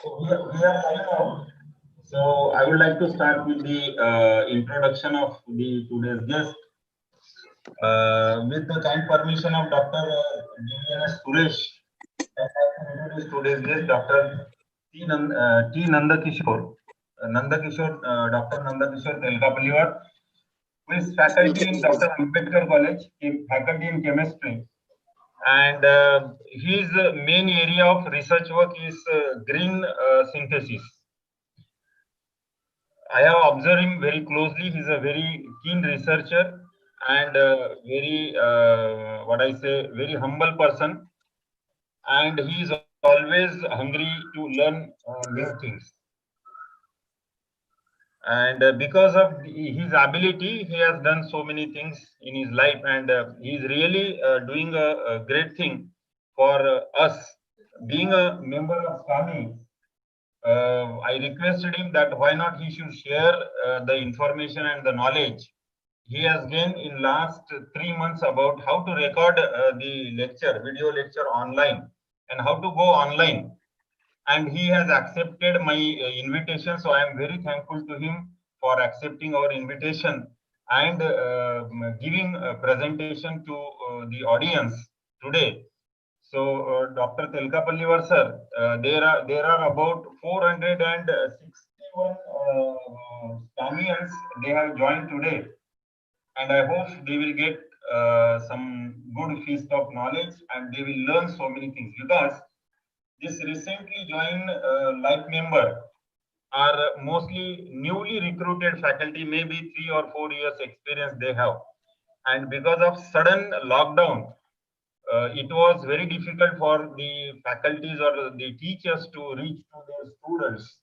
We are live now. So I would like to start with the introduction of the today's guest. With the kind permission of Dr. DNS Suresh, I have to introduce today's guest, Dr. T. Nandakishore. Dr. Nandakishore Telkapalliwar, who is faculty in Dr. Ambedkar College, faculty in chemistry. And his main area of research work is green synthesis. I have observed him very closely. He's a very keen researcher and very, what I say, very humble person. And he is always hungry to learn new things. And because of his ability, he has done so many things in his life, and he is really doing a great thing for us. Being a member of SAMI, I requested him that why not he should share the information and the knowledge he has gained in last 3 months about how to record the video lecture online, and how to go online. And he has accepted my invitation, so I am very thankful to him for accepting our invitation and giving a presentation to the audience today. So, Dr. Telkapalliwar sir, there are about 461 Tamians they have joined today, and I hope they will get some good feast of knowledge and they will learn so many things, because this recently joined life member are mostly newly recruited faculty, maybe 3 or 4 years experience they have, and because of sudden lockdown, it was very difficult for the faculties or the teachers to reach to their students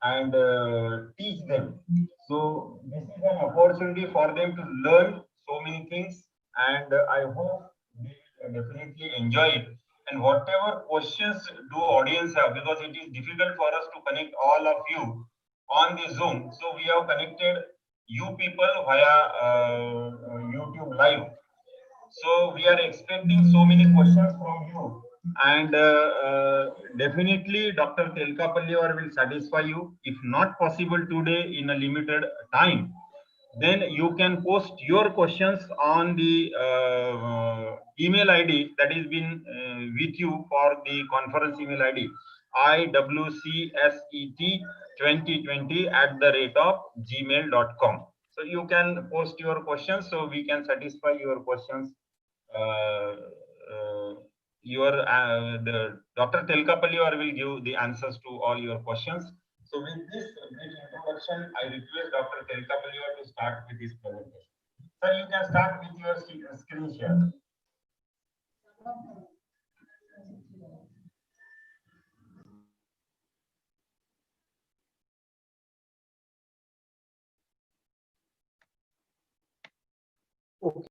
and teach them. So this is an opportunity for them to learn so many things, and I hope they will definitely enjoy it. And whatever questions do audience have, because it is difficult for us to connect all of you on the Zoom, so we have connected you people via YouTube live. So we are expecting so many questions from you, and definitely Dr. Telkapalliwar will satisfy you. If not possible today in a limited time, then you can post your questions on the email ID that is been with you for the conference email ID iwcset2020@gmail.com. So you can post your questions, so we can satisfy your questions. uh, uh, the Dr. Telkapalliwar will give the answers to all your questions. So with this brief introduction, I request Dr. Telkapalliwar to start with his presentation. Sir, you can start with your screen share. Okay,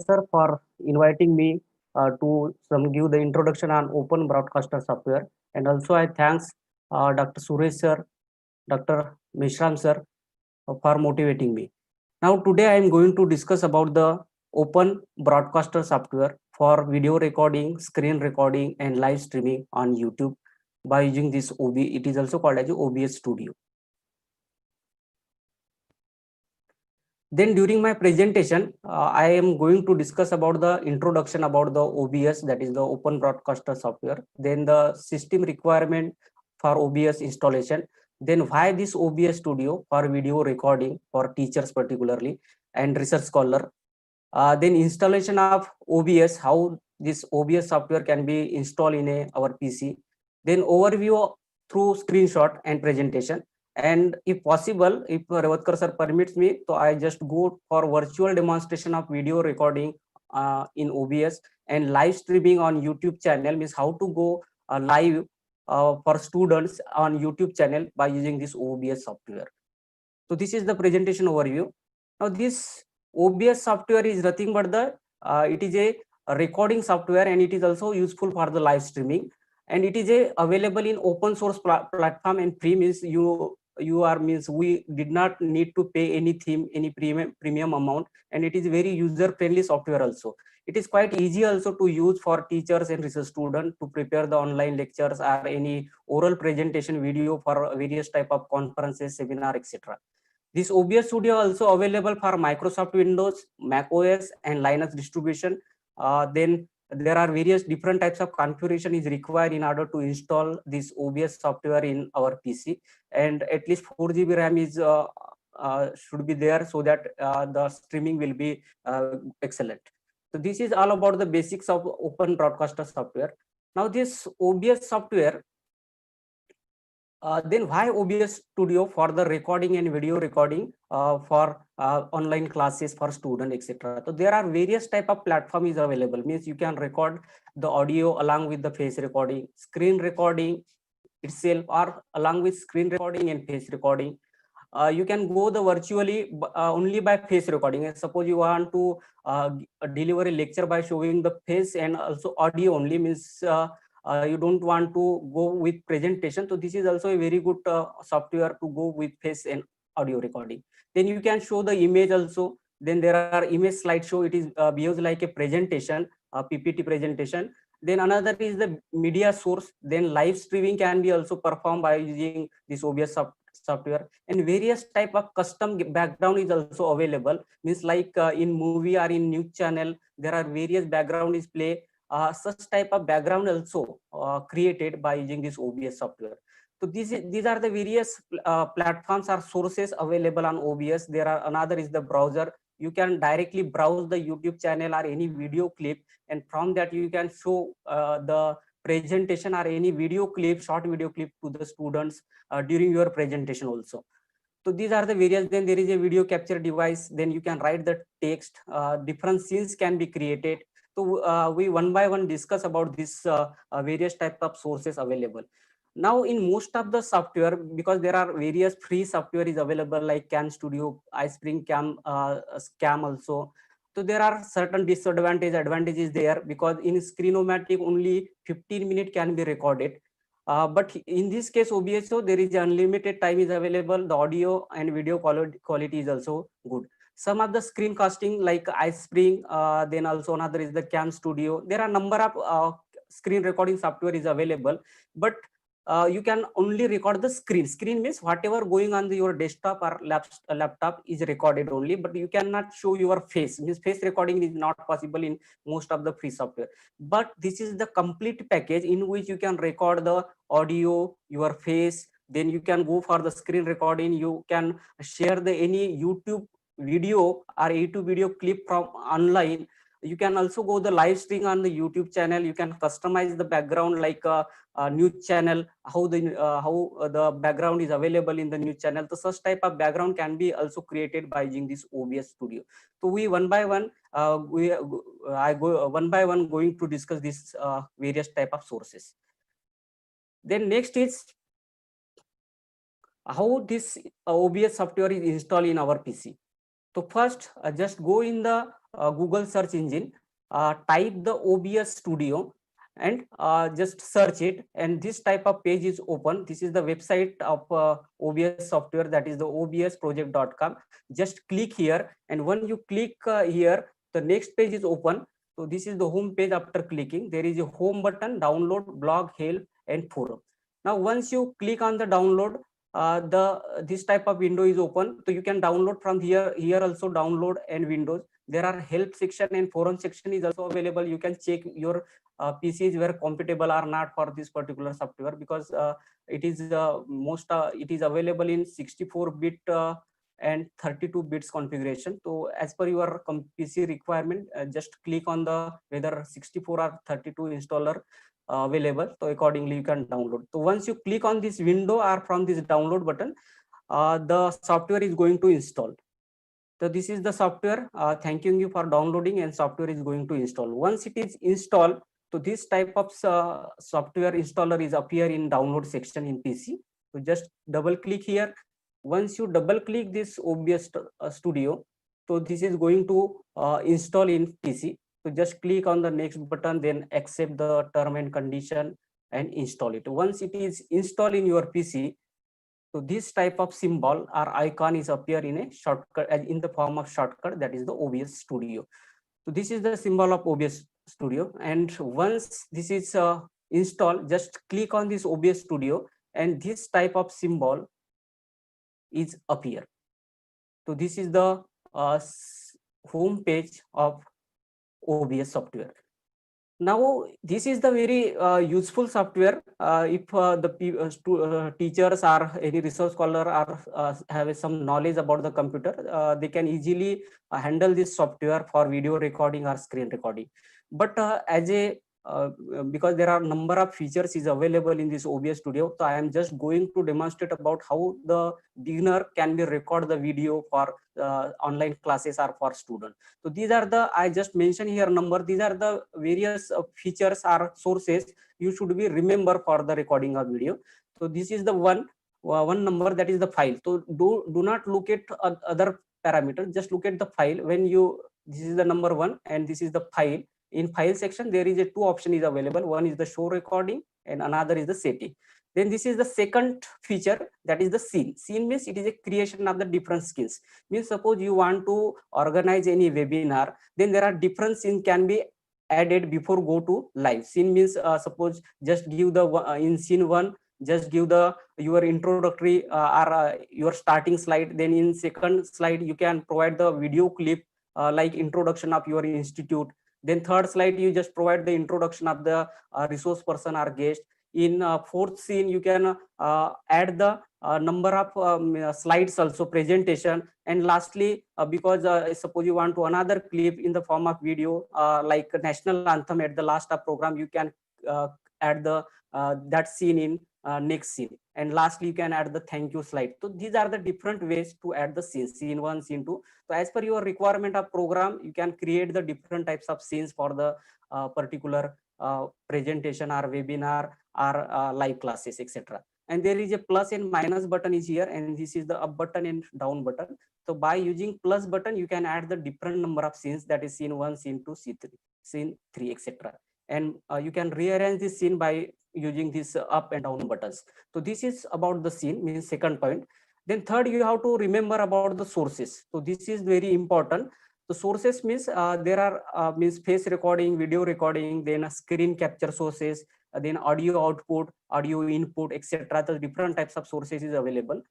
sir, for inviting me to give the introduction on open broadcaster software, and also I thanks Dr. Suresh sir, Dr. Mishram sir for motivating me. Now today I am going to discuss about the open broadcaster software for video recording, screen recording, and live streaming on YouTube by using this OBS. It is also called as OBS Studio. Then during my presentation, I am going to discuss about the introduction about the OBS, that is the open broadcaster software, then the system requirement for OBS installation, then why this OBS Studio for video recording for teachers particularly and research scholar, then installation of OBS, how this OBS software can be installed in our PC, then overview through screenshot and presentation. And if possible, if Revatkar sir permits me, so I just go for virtual demonstration of video recording in OBS and live streaming on YouTube channel, means how to go live for students on YouTube channel by using this OBS software. So this is the presentation overview. Now this OBS software is nothing but the it is a recording software, and it is also useful for the live streaming, and it is available in open source platform, and free, means you you are means we did not need to pay any theme, any premium amount, and it is very user friendly software also. It is quite easy also to use for teachers and research students to prepare the online lectures or any oral presentation video for various type of conferences, seminar, etc. This OBS Studio also available for Microsoft Windows, Mac OS, and Linux distribution. Then there are various different types of configuration is required in order to install this OBS software in our PC, and at least 4 GB RAM is should be there so that the streaming will be excellent. So this is all about the basics of Open Broadcaster software. Now this OBS software, then why OBS Studio? For the recording and video recording for online classes for student, etc. So there are various type of platform is available. Means you can record the audio along with the face recording, screen recording itself, or along with screen recording and face recording. You can go the virtually only by face recording. And suppose you want to deliver a lecture by showing the face and also audio only, means you don't want to go with presentation. So this is also a very good software to go with face and audio recording. Then you can show the image also. Then there are image slideshow. It is behaves like a presentation, a PPT presentation. Then another is the media source. Then live streaming can be also performed by using this OBS software, and various type of custom background is also available. Means like in movie or in news channel, there are various background is play. Such type of background also created by using this OBS software. So these are the various platforms or sources available on OBS. There are another is the browser. You can directly browse the YouTube channel or any video clip, and from that you can show the presentation or any video clip, short video clip to the students during your presentation also. So these are the various. Then there is a video capture device. Then you can write the text. Different scenes can be created. So we one by one discuss about this various type of sources available. Now in most of the software, because there are various free software is available like Cam Studio, iSpring Cam, Scam also. So there are certain advantages there, because in Screenomatic only 15 minutes can be recorded. But in this case OBS, so there is unlimited time is available. The audio and video quality is also good. Some of the screencasting like iSpring, then also another is the Cam Studio. There are number of screen recording software is available, but you can only record the screen. Screen means whatever going on your desktop or laptop is recorded only, but you cannot show your face. Means face recording is not possible in most of the free software. But this is the complete package in which you can record the audio, your face. Then you can go for the screen recording. You can share the any YouTube video or YouTube video clip from online. You can also go the live stream on the YouTube channel. You can customize the background like a news channel, how the background is available in the news channel. So such type of background can be also created by using this OBS Studio. So we one by one I go one by one going to discuss this various type of sources. Then next is how this OBS software is installed in our PC. So first, just go in the Google search engine, type the OBS Studio, and just search it. And this type of page is open. This is the website of OBS software, that is the obsproject.com. Just click here, and when you click here, the next page is open. So this is the home page. After clicking, there is a home button, download, blog, help, and forum. Now once you click on the download, this type of window is open. So you can download from here also download and Windows. There are help section and forum section is also available. You can check your PCs were compatible or not for this particular software, because it is it is available in 64-bit and 32 bits configuration. So as per your PC requirement, just click on the whether 64 or 32 installer available. So accordingly you can download. So once you click on this window or from this download button, the software is going to install. So this is the software. Thanking you for downloading, and software is going to install. Once it is installed, so this type of software installer is appear in download section in PC. So just double click here. Once you double click this OBS Studio, so this is going to install in PC. So just click on the next button, then accept the term and condition and install it. Once it is installed in your PC, So this type of symbol or icon is appear in a shortcut in the form of shortcut, that is the OBS Studio. So this is the symbol of OBS Studio, and once this is installed, just click on this OBS Studio and this type of symbol is appear. So this is the home page of OBS software. Now this is the very useful software. If the teachers or any resource scholar are have some knowledge about the computer, they can easily handle this software for video recording or screen recording. But as a because there are number of features is available in this OBS Studio, so I am just going to demonstrate about how the beginner can be record the video for online classes or for student. So these are the, I just mentioned here number, these are the various features or sources you should be remember for the recording of video. So this is the one number, that is the file. So do not look at other parameters, just look at the file. When you, this is the number one and this is the file. In file section there is a two option is available, one is the show recording and another is the setting. Then this is the second feature, that is the scene. Scene means it is a creation of the different skills. Means suppose you want to organize any webinar, then there are different scenes can be added before go to live. Scene means suppose just give the in scene one, just give the your introductory or your starting slide. Then in second slide you can provide the video clip like introduction of your institute. Then third slide you just provide the introduction of the resource person or guest. In fourth scene you can add the number of slides also, presentation. And lastly because suppose you want to another clip in the form of video like national anthem at the last of program, you can add the that scene in next scene. And lastly you can add the thank you slide. So these are the different ways to add the scenes, scene one, scene two. So as per your requirement of program, you can create the different types of scenes for the particular presentation or webinar or live classes, etc. And there is a plus and minus button is here, and this is the up button and down button. So by using plus button you can add the different number of scenes, that is scene one, scene two, scene three, etc. And you can rearrange this scene by using this up and down buttons. So this is about the scene, means second point. Then third, you have to remember about the sources. So this is very important. The sources means there are means face recording, video recording, then screen capture sources, then audio output, audio input, etc. The different types of sources is available.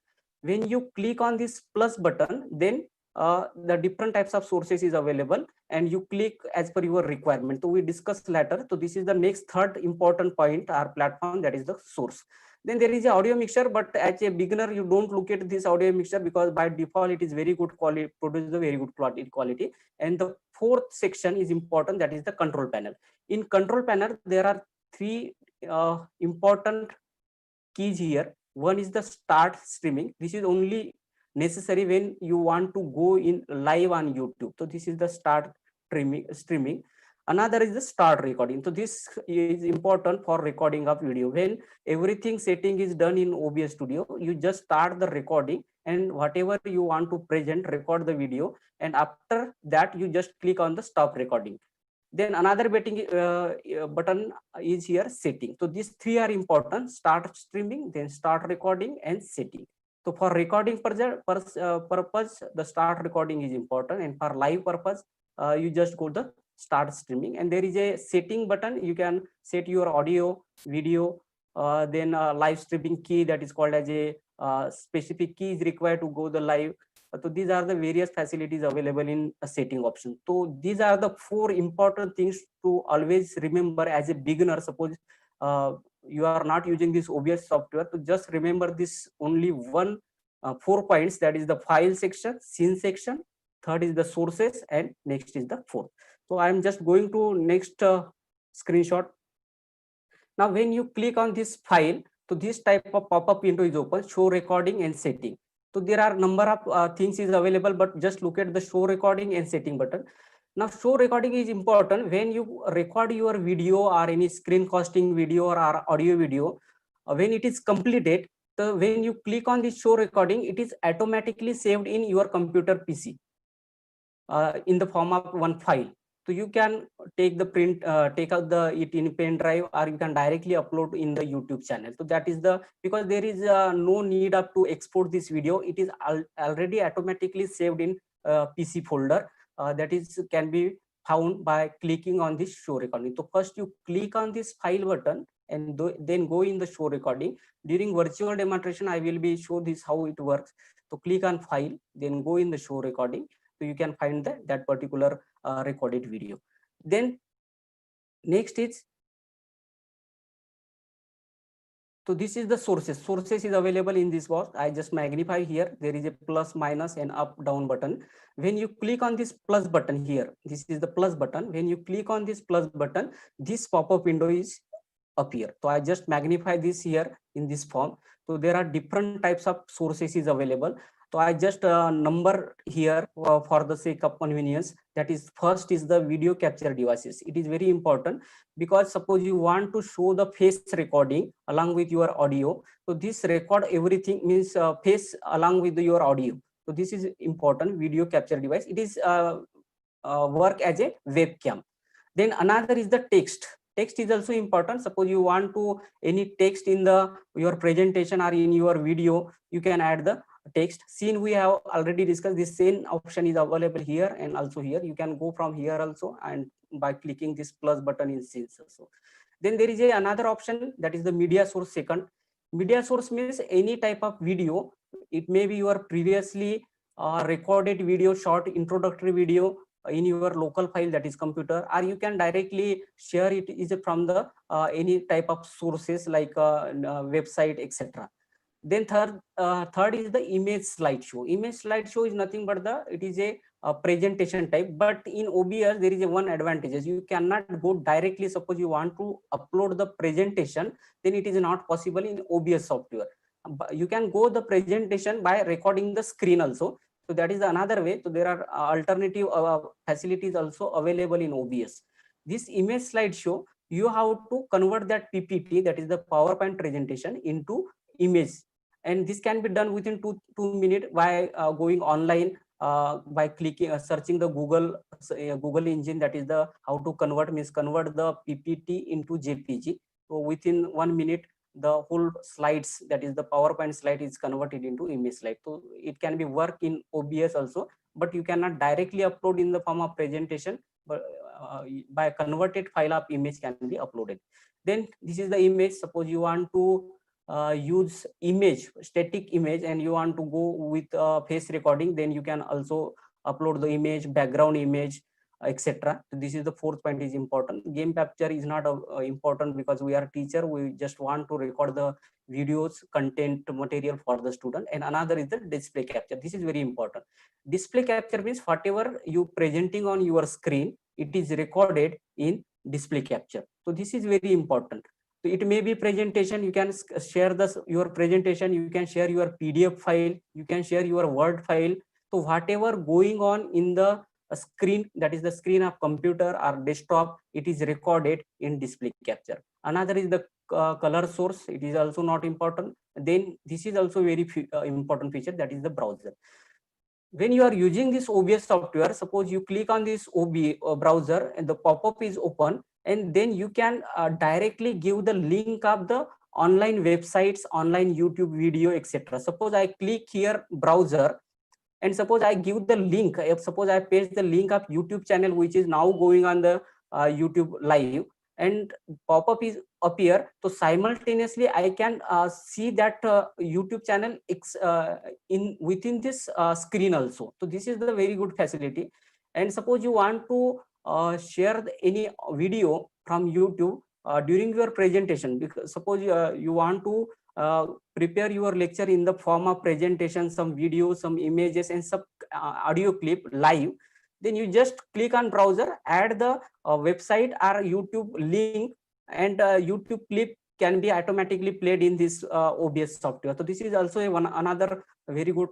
When you click on this plus button, then the different types of sources is available, and you click as per your requirement. So we discuss later. So this is the next third important point, our platform, that is the source. Then there is a audio mixer, but as a beginner you don't look at this audio mixer because by default it is very good quality, produces a very good quality. And the fourth section is important, that is the control panel. In control panel there are three important keys here. One is the start streaming. This is only necessary when you want to go in live on YouTube. So this is the start streaming. Another is the start recording. So this is important for recording of video. When everything setting is done in OBS Studio, you just start the recording, and whatever you want to present, record the video, and after that you just click on the stop recording. Then another button is here, setting. So these three are important: start streaming, then start recording, and setting. So for recording purpose, the start recording is important, and for live purpose, you just go the start streaming. And there is a setting button. You can set your audio, video, then live streaming key, that is called as a specific key is required to go the live. So these are the various facilities available in a setting option. So these are the four important things to always remember as a beginner. Suppose you are not using this OBS software, to just remember this only one 4 points, that is the file section, scene section, third is the sources, and next is the fourth. So I am just going to next screenshot. Now when you click on this file, so this type of pop-up window is open, show recording and setting. So there are number of things is available, but just look at the show recording and setting button. Now show recording is important when you record your video or any screencasting video or audio video. When it is completed, so when you click on this show recording, it is automatically saved in your computer PC in the form of one file. So you can take the print, take out it in pen drive, or you can directly upload in the YouTube channel. So that is because there is no need up to export this video. It is already automatically saved in PC folder. That is can be found by clicking on this show recording. So first you click on this file button and then go in the show recording. During virtual demonstration, I will be show this how it works. So click on file, then go in the show recording. So you can find that particular recorded video. Then next is, so this is the sources. Sources is available in this box. I just magnify here. There is a plus, minus, and up, down button. When you click on this plus button here, this is the plus button. When you click on this plus button, this pop-up window is appear. So I just magnify this here in this form. So there are different types of sources is available. So I just number here for the sake of convenience. That is, first is the video capture devices. It is very important because suppose you want to show the face recording along with your audio. So this record everything, means face along with your audio. So this is important video capture device. It is work as a webcam. Then another is the text. Text is also important. Suppose you want to any text in your presentation or in your video, you can add the text. Scene we have already discussed. This same option is available here and also here. You can go from here also and by clicking this plus button in scenes also. Then there is another option, that is the media source second. Media source means any type of video. It may be your previously recorded video, short introductory video in your local file, that is computer, or you can directly share it is from the any type of sources like website, etc. Then third is the image slideshow. Image slideshow is nothing but it is a presentation type, but in OBS there is one advantage. You cannot go directly. Suppose you want to upload the presentation, then it is not possible in OBS software. You can go the presentation by recording the screen also. So that is another way. So there are alternative facilities also available in OBS. This image slideshow, you have to convert that PPT, that is the PowerPoint presentation, into image, and this can be done within two minutes by going online, by clicking searching the Google engine, that is the how to convert, means convert the PPT into JPG. So within 1 minute the whole slides, that is the PowerPoint slide, is converted into image slide. So it can be work in OBS also, but you cannot directly upload in the form of presentation, but by converted file of image can be uploaded. Then this is the image. Suppose you want to use image, static image, and you want to go with face recording, then you can also upload the image, background image, etc. This is the fourth point is important. Game capture is not important because we are teacher. We just want to record the videos, content, material for the student. And another is the display capture. This is very important. Display capture means whatever you presenting on your screen, it is recorded in display capture. So this is very important. So it may be presentation. You can share your presentation. You can share your PDF file. You can share your Word file. So whatever going on in the screen, that is the screen of computer or desktop, it is recorded in display capture. Another is the color source. It is also not important. Then this is also very important feature, that is the browser. When you are using this OBS software, suppose you click on this browser and the pop-up is open, and then you can directly give the link of the online websites, online YouTube video, etc. Suppose I click here browser, and suppose I give the link, suppose I paste the link of YouTube channel which is now going on the YouTube live, and pop-up is appear. So simultaneously I can see that YouTube channel in within this screen also. So this is the very good facility. And suppose you want to share any video from YouTube during your presentation, because suppose you want to prepare your lecture in the form of presentation, some videos, some images, and some audio clip live, then you just click on browser, add the website or YouTube link, and YouTube clip can be automatically played in this OBS software. So this is also another very good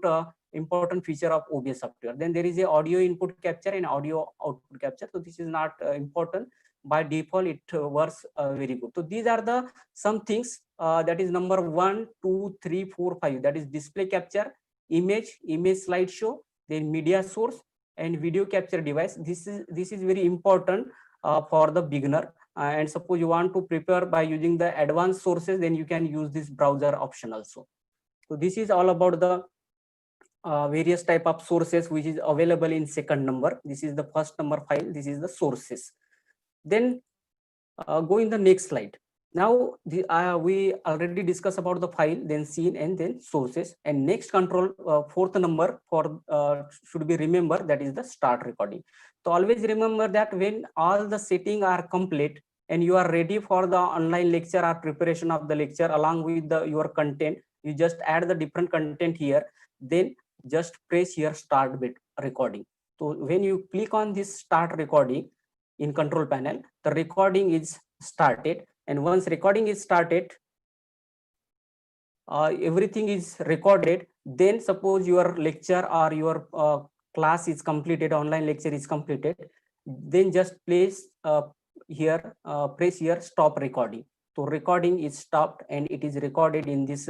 important feature of OBS software. Then there is a audio input capture and audio output capture. So this is not important. By default, it works very good. So these are the some things that is number 1, 2, 3, 4, 5. That is display capture, image slideshow, then media source, and video capture device. This is very important for the beginner. And suppose you want to prepare by using the advanced sources, then you can use this browser option also. So this is all about the various type of sources which is available in second number. This is the first number file. This is the sources. Then go in the next slide. Now we already discussed about the file, then scene, and then sources. And next control, fourth number for should be remember, that is the start recording. So always remember that when all the settings are complete and you are ready for the online lecture or preparation of the lecture along with your content, you just add the different content here. Then just press here start bit recording. So when you click on this start recording in control panel, the recording is started. And once recording is started, everything is recorded. Then suppose your lecture or your class is completed, online lecture is completed, then just place here, press here stop recording. So recording is stopped and it is recorded in this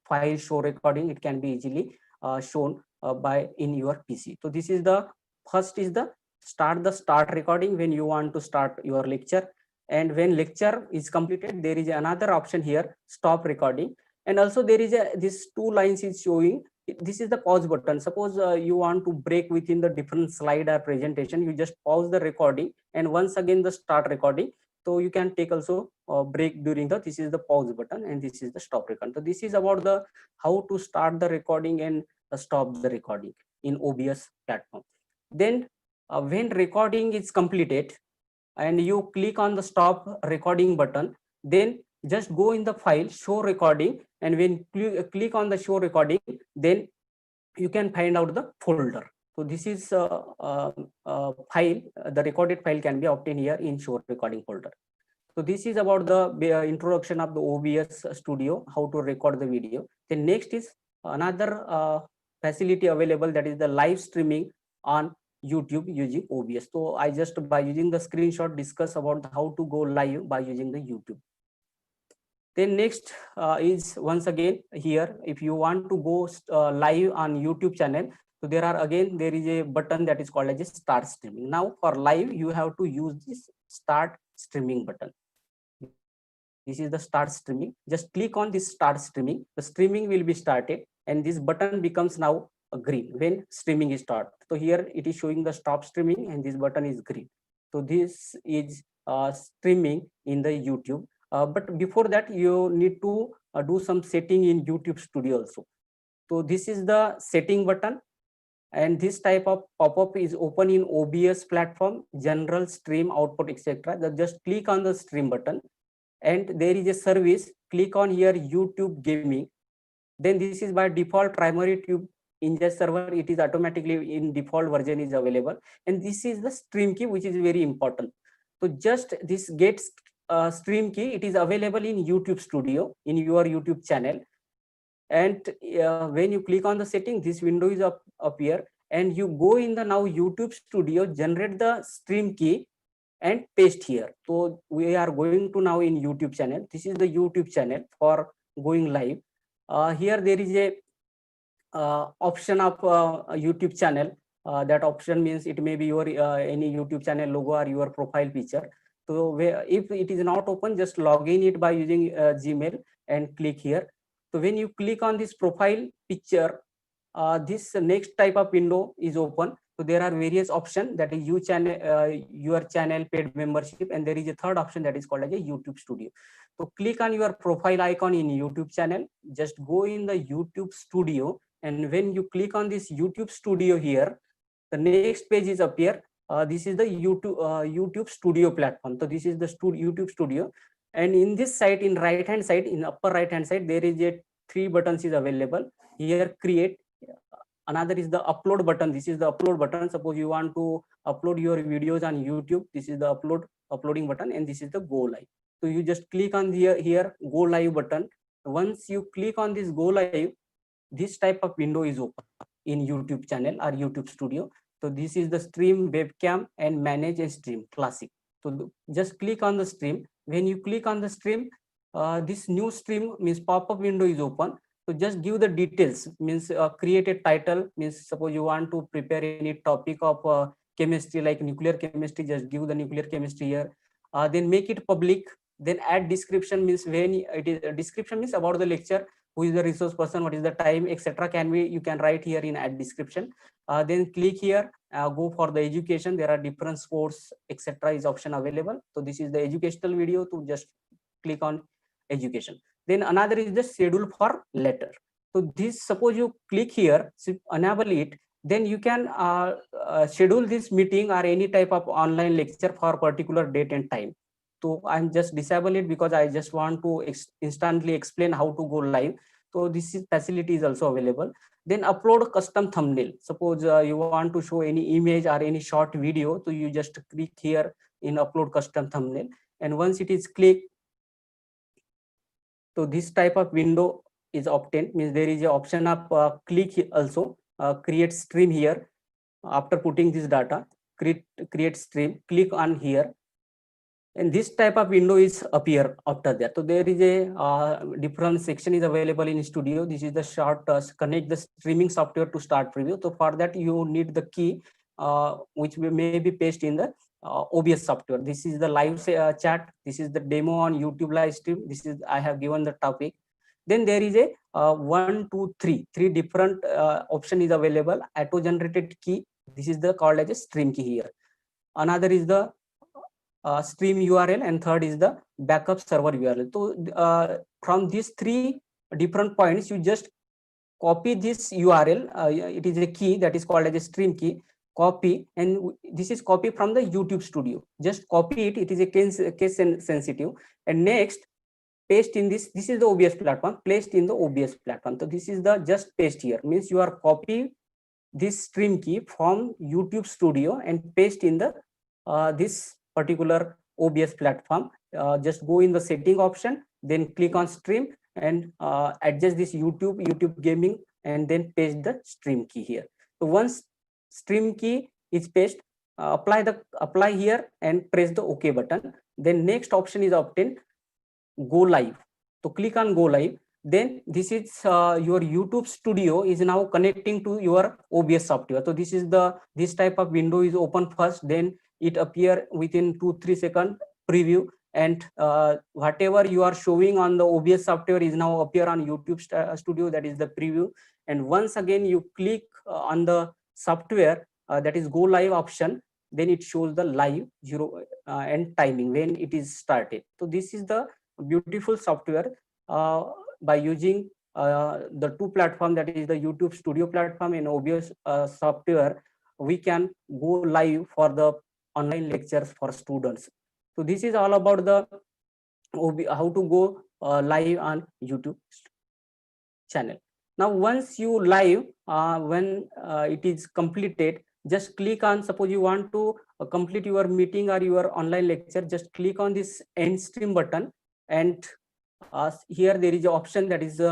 file show recording. It can be easily shown by in your PC. So this is the first is the start recording when you want to start your lecture. And when lecture is completed, there is another option here, stop recording. And also there is this two lines is showing. This is the pause button. Suppose you want to break within the different slide or presentation, you just pause the recording and once again the start recording. So you can take also break during the, this is the pause button and this is the stop recording. So this is about the how to start the recording and stop the recording in OBS platform. Then when recording is completed and you click on the stop recording button, then just go in the file show recording, and when click on the show recording, then you can find out the folder. So this is file, the recorded file can be obtained here in show recording folder. So this is about the introduction of the OBS Studio, how to record the video. Then next is another facility available, that is the live streaming on YouTube using OBS. So I just by using the screenshot discuss about how to go live by using the YouTube. Then next is once again here, if you want to go live on YouTube channel, so there is a button that is called as a start streaming. Now for live, you have to use this start streaming button. This is the start streaming. Just click on this start streaming. The streaming will be started and this button becomes now green when streaming is started. So here it is showing the stop streaming and this button is green. So this is streaming in the YouTube. But before that, you need to do some setting in YouTube Studio also. So this is the setting button, and this type of pop-up is open in OBS platform, general, stream, output, etc. Just click on the stream button, and there is a service. Click on here YouTube Gaming. Then this is by default primary tube ingest server. It is automatically in default version is available, and this is the stream key, which is very important. So just this gets stream key, it is available in YouTube Studio in your YouTube channel. And when you click on the setting, this window is appear, and you go in the now YouTube Studio, generate the stream key and paste here. So we are going to now in YouTube channel. This is the YouTube channel for going live. Here there is a option of YouTube channel. That option means it may be your any YouTube channel logo or your profile picture. So if it is not open, just log in it by using Gmail and click here. So when you click on this profile picture, this next type of window is open. So there are various options, that is your channel, paid membership, and there is a third option that is called as a YouTube Studio. So click on your profile icon in YouTube channel, just go in the YouTube Studio, and when you click on this YouTube Studio here, the next page is appear. This is the YouTube Studio platform. So this is the YouTube Studio, and in this site, in right hand side, in upper right hand side, there is a 3 buttons is available here. Create, another is the upload button. This is the upload button. Suppose you want to upload your videos on YouTube, this is the uploading button, and this is the go live. So you just click on here go live button. Once you click on this go live, this type of window is open in YouTube channel or YouTube Studio. So this is the stream, webcam, and manage and stream classic. So just click on the stream. When you click on the stream, this new stream means pop-up window is open. So just give the details, means create a title, means suppose you want to prepare any topic of chemistry like nuclear chemistry, just give the nuclear chemistry here. Then make it public. Then add description, means when it is description means about the lecture, who is the resource person, what is the time, etc. Can be, you can write here in add description. Then click here, go for the education. There are different sports, etc. is option available. So this is the educational video, to just click on education. Then another is the schedule for letter. So this, suppose you click here, enable it, then you can schedule this meeting or any type of online lecture for particular date and time. So I'm just disable it because I just want to instantly explain how to go live. So this facility is also available. Then upload custom thumbnail. Suppose you want to show any image or any short video, so you just click here in upload custom thumbnail. And once it is clicked, so this type of window is obtained, means there is an option of click also, create stream here. After putting this data, create stream, click on here, and this type of window is appear after that. So there is a different section is available in Studio. This is the short connect the streaming software to start preview. So for that you need the key which may be pasted in the OBS software. This is the live chat. This is the demo on YouTube live stream. This is, I have given the topic. Then there is a 1, 2, 3 different option is available. Auto generated key. This is the called as a stream key here. Another is the stream URL, and third is the backup server URL. So from these 3 different points, you just copy this URL. It is a key that is called as a stream key. Copy, and this is copy from the YouTube Studio. Just copy it. It is a case sensitive. And next, paste in this. This is the OBS platform. Placed in the OBS platform. So this is the just paste here. Means you are copy this stream key from YouTube Studio and paste in the this particular OBS platform. Just go in the setting option, then click on stream and adjust this YouTube gaming, and then paste the stream key here. So once stream key is pasted, apply here and press the OK button. Then next option is obtained, go live. So click on go live. Then this is your YouTube Studio is now connecting to your OBS software. So this is this type of window is open first, then it appear within 2-3 second preview, and whatever you are showing on the OBS software is now appear on YouTube Studio, that is the preview. And once again you click on the software, that is go live option, then it shows the live 0 and timing when it is started. So this is the beautiful software. By using the 2 platform, that is the YouTube Studio platform and OBS software, we can go live for the online lectures for students. So this is all about the how to go live on YouTube channel. Now once you live, when it is completed, just click on, suppose you want to complete your meeting or your online lecture, just click on this end stream button, and here there is an option that is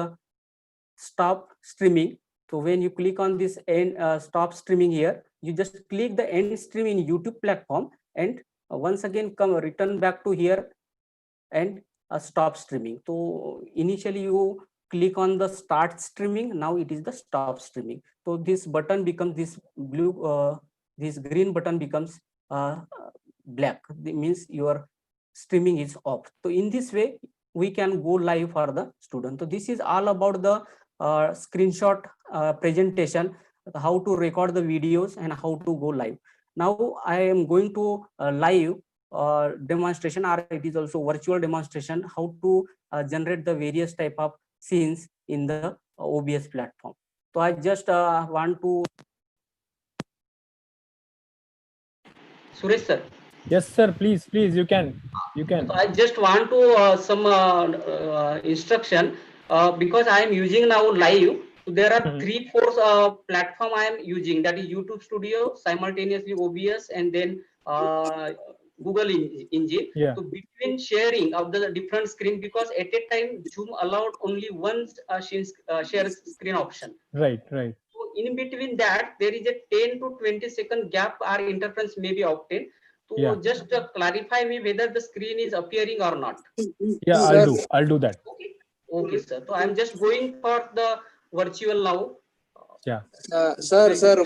stop streaming. So when you click on this end stop streaming here, you just click the end stream in YouTube platform, and once again return back to here and stop streaming. So initially you click on the start streaming, now it is the stop streaming. So this button becomes this blue, this green button becomes black. It means your streaming is off. So in this way we can go live for the student. So this is all about the screenshot presentation, how to record the videos and how to go live. Now I am going to live demonstration, or it is also virtual demonstration, how to generate the various type of scenes in the OBS platform. So I just want to Suresh sir. Yes, sir. Please, you can. So I just want to some instruction because I am using now live. So there are 3-4 platform I am using, that is YouTube Studio, simultaneously OBS, and then Google Engine. Yeah. So between sharing of the different screen, because at a time Zoom allowed only one share screen option. Right. So in between that there is a 10 to 20 second gap or interference may be obtained. So Yeah. just clarify me whether the screen is appearing or not. Yeah, I'll do that. Okay, sir. So I'm just going for the virtual now. Yeah. Sir,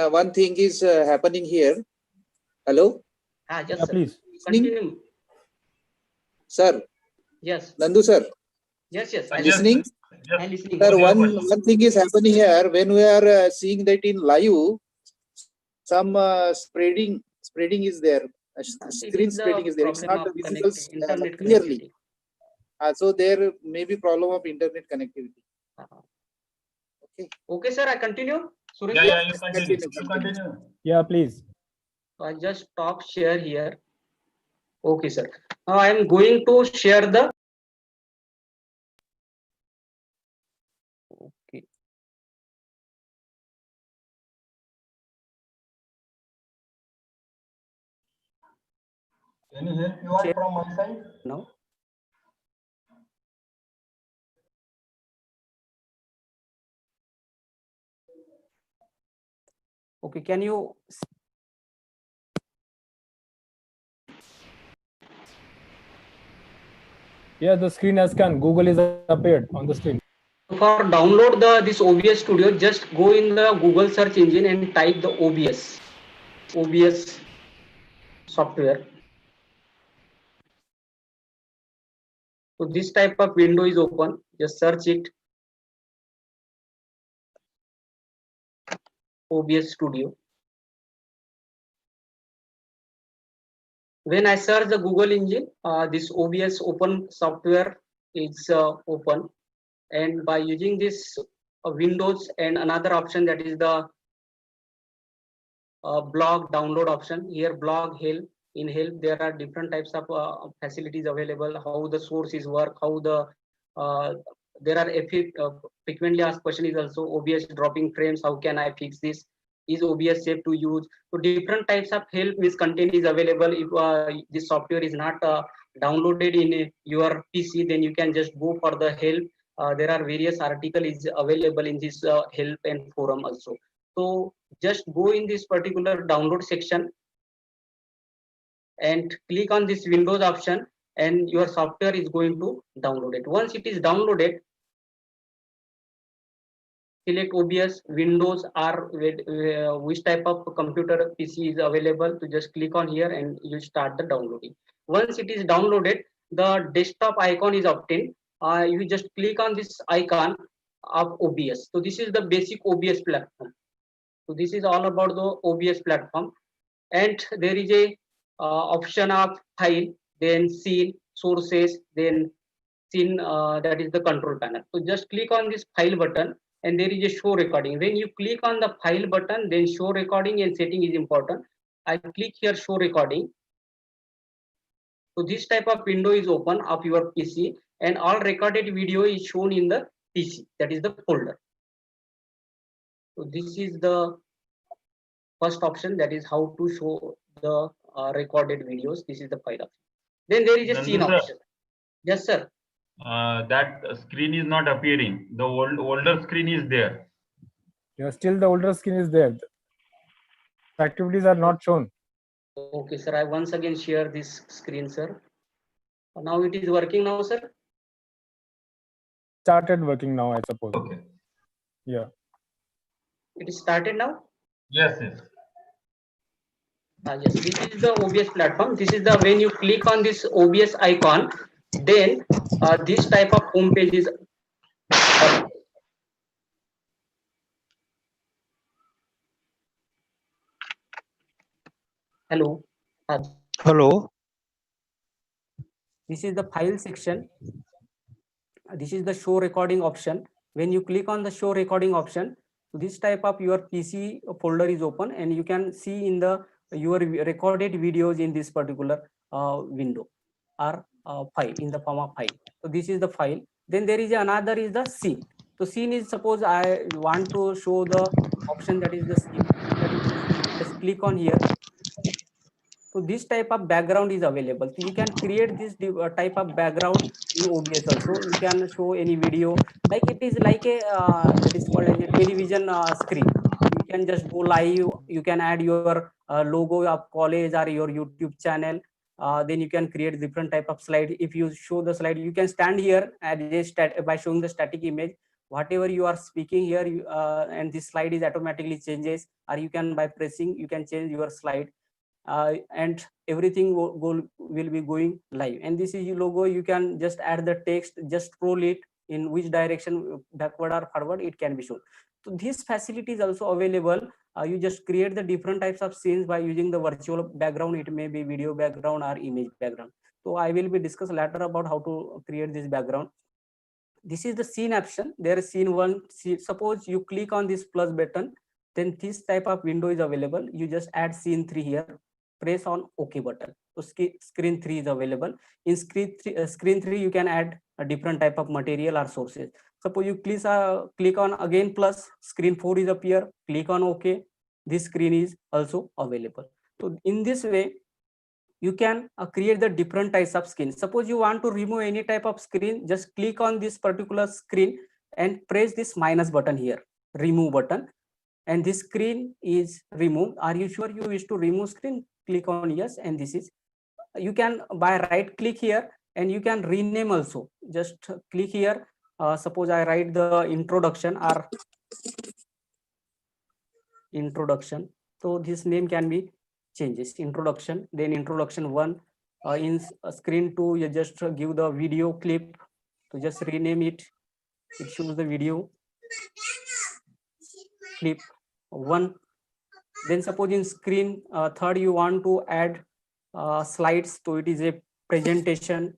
one thing is happening here. Hello, Yes, Yeah, sir. please. Continue. sir, Yes. Nandu sir, Yes. Yes, listening? yes. I'm listening. Sir, What's your one question? thing is happening here when we are seeing that in live, some spreading is there. It Screen is spreading the is there. It's problem not of visible internet clearly. connectivity. So there may be problem of internet connectivity. Okay, sir. I continue. Suresh, Yeah, sir? you continue. You continue. Yeah, please. I just stop share here. Okay, sir. Now I am going to share the. Okay. Any help you want Share from my side? now. Okay, can you? Yeah, the screen has come. Google is appeared on the screen. For download this OBS Studio, just go in the Google search engine and type the OBS software. So this type of window is open. Just search it. OBS Studio. When I search the Google engine, this OBS open software is open, and by using this Windows and another option, that is the blog download option. Here blog help, in help there are different types of facilities available, how the sources work, how the there are frequently asked question is also OBS dropping frames, how can I fix this, is OBS safe to use. So different types of help is content is available. If this software is not downloaded in your PC, then you can just go for the help. There are various articles is available in this help and forum also. So just go in this particular download section and click on this Windows option, and your software is going to download it. Once it is downloaded, select OBS, Windows, or which type of computer PC is available. To just click on here and you start the downloading. Once it is downloaded, the desktop icon is obtained. You just click on this icon of OBS. So this is the basic OBS platform. So this is all about the OBS platform, and there is a option of file, then scene, sources, then scene, that is the control panel. So just click on this file button, and there is a show recording. When you click on the file button, then show recording and setting is important. I click here show recording. So this type of window is open of your PC, and all recorded video is shown in the PC, that is the folder. So this is the first option, that is how to show the recorded videos. This is the file option. Then there is a scene Nandu sir, option. Yes, sir. that screen is not appearing. The older screen is there. Yeah, still the older screen is there. Activities are not shown. Okay, sir. I once again share this screen, sir. Now it is working now, sir. Started working now, I suppose. Okay. Yeah. It is started now. Yes. Yes, this is the OBS platform. This is the when you click on this OBS icon, then this type of home page is. Hello. Hello. This is the file section. This is the show recording option. When you click on the show recording option, this type of your PC folder is open, and you can see in the your recorded videos in this particular window or file in the form of file. So this is the file. Then there is another is the scene. So scene is, suppose I want to show the option, that is the scene. Just click on here. So this type of background is available. So you can create this type of background in OBS also. You can show any video, like it is like a that is called as a television screen. You can just go live. You can add your logo of college or your YouTube channel. then you can create different type of slide. If you show the slide, you can stand here and just by showing the static image, whatever you are speaking here, and this slide is automatically changes, or you can by pressing, you can change your slide, and everything will be going live. And this is your logo. You can just add the text, just scroll it in which direction, backward or forward, it can be shown. So this facility is also available. You just create the different types of scenes by using the virtual background. It may be video background or image background. So I will be discuss later about how to create this background. This is the scene option. There is scene one. Suppose you click on this plus button, then this type of window is available. You just add scene 3 here, press on OK button. So screen 3 is available. In screen 3, you can add a different type of material or sources. Suppose you click on again plus, screen 4 is appear, click on OK. This screen is also available. So in this way, you can create the different types of screen. Suppose you want to remove any type of screen, just click on this particular screen and press this minus button here, remove button, and this screen is removed. Are you sure you wish to remove screen? Click on yes, and this is, you can by right click here and you can rename also. Just click here. Suppose I write the introduction or introduction. So this name can be changes, introduction, then introduction 1. In screen 2, you just give the video clip, to just rename it. It shows the video clip 1. Then suppose in screen 3rd, you want to add slides, so it is a presentation.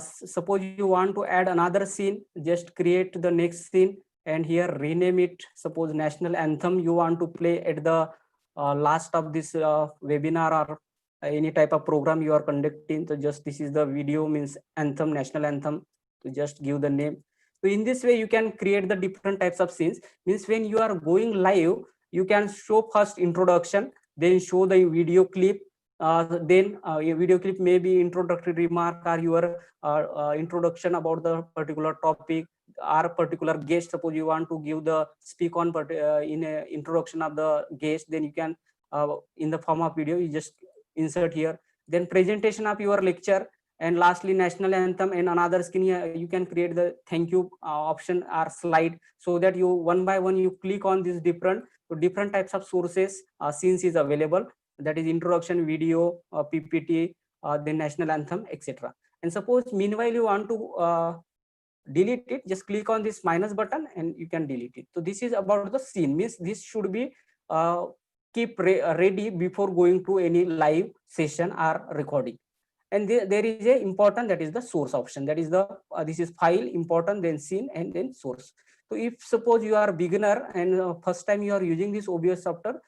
Suppose you want to add another scene, just create the next scene and here rename it. Suppose national anthem you want to play at the last of this webinar or any type of program you are conducting. So just this is the video, means anthem, national anthem, to just give the name. So in this way you can create the different types of scenes. Means when you are going live, you can show first introduction, then show the video clip, then a video clip may be introductory remark or your introduction about the particular topic or particular guest. Suppose you want to give the speak on in a introduction of the guest, then you can in the form of video, you just insert here. Then presentation of your lecture, and lastly national anthem. And another screen here you can create the thank you option or slide, so that you one by one you click on these different types of sources, scenes is available, that is introduction, video, PPT, then national anthem, etc. And suppose meanwhile you want to delete it, just click on this minus button and you can delete it. So this is about the scene, means this should be keep ready before going to any live session or recording. And there is a important, that is the source option, that is the this is file important, then scene, and then source. So if suppose you are a beginner and first time you are using this OBS software,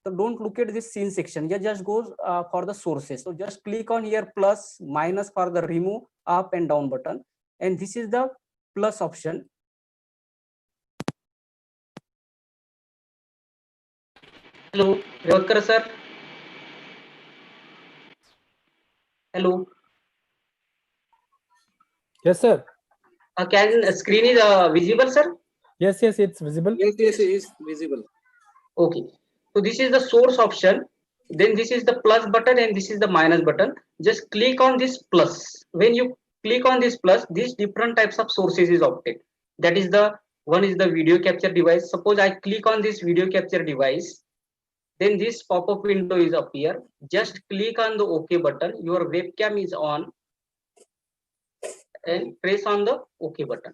so don't look at this scene section, you just go for the sources. So just click on here plus minus for the remove up and down button, and this is the plus option. Hello, Revakar sir. Hello. Yes, sir. Can screen is visible, sir? Yes, it's visible. Yes, it is visible. Okay. So this is the source option. Then this is the plus button and this is the minus button. Just click on this plus. When you click on this plus, these different types of sources is opted. That is the one is the video capture device. Suppose I click on this video capture device, then this pop-up window is appear. Just click on the OK button. Your webcam is on, and press on the OK button.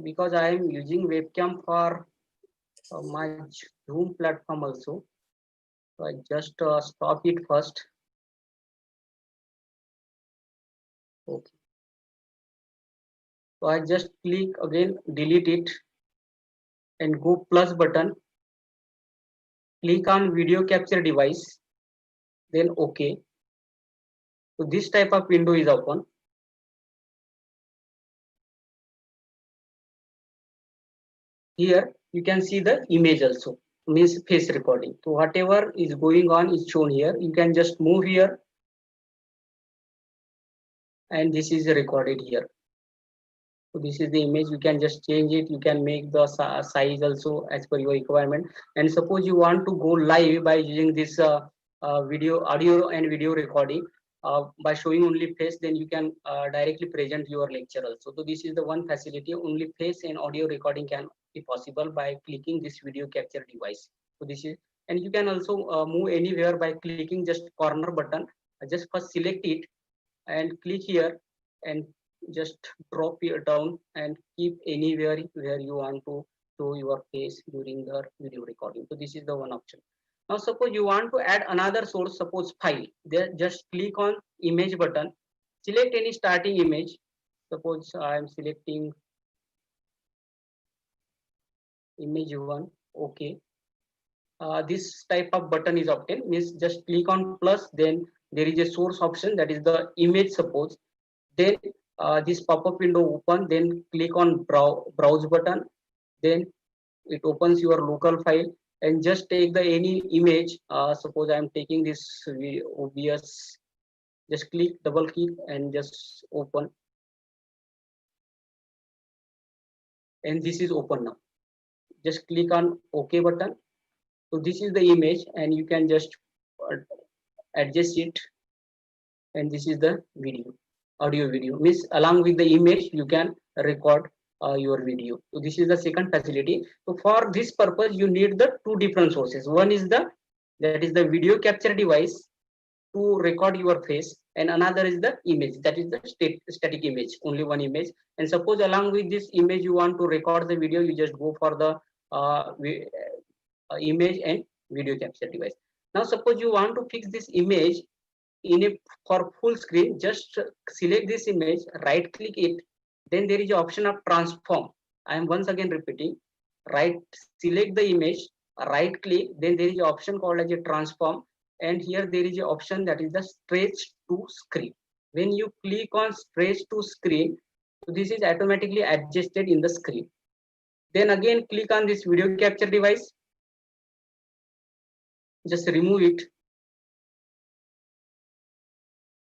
Because I am using webcam for my Zoom platform also, so I just stop it first. Okay. So I just click again, delete it, and go plus button. Click on video capture device, then OK. So this type of window is open. Here you can see the image also, means face recording. So whatever is going on is shown here. You can just move here, and this is recorded here. So this is the image. You can just change it. You can make the size also as per your requirement. And suppose you want to go live by using this video, audio and video recording by showing only face, then you can directly present your lecture also. So this is the one facility. Only face and audio recording can be possible by clicking this video capture device. So this is, and you can also move anywhere by clicking just corner button. Just first select it and click here and just drop it down and keep anywhere where you want to show your face during the video recording. So this is the one option. Now suppose you want to add another source, suppose file. There just click on image button, select any starting image. Suppose I am selecting image one. Okay. This type of button is obtained, means just click on plus, then there is a source option, that is the image suppose. Then this pop-up window open, then click on browse button, then it opens your local file and just take the any image. Suppose I am taking this OBS, just click double click and just open, and this is open now. Just click on OK button. So this is the image and you can just adjust it, and this is the video, audio video, means along with the image you can record your video. So this is the second facility. So for this purpose you need the two different sources. One is the, that is the video capture device to record your face, and another is the image, that is the static image, only one image. And suppose along with this image you want to record the video, you just go for the image and video capture device. Now suppose you want to fix this image in a for full screen, just select this image, right click it, then there is an option of transform. I am once again repeating, right, select the image, right click, then there is an option called as a transform, and here there is an option that is the stretch to screen. When you click on stretch to screen, so this is automatically adjusted in the screen. Then again click on this video capture device, just remove it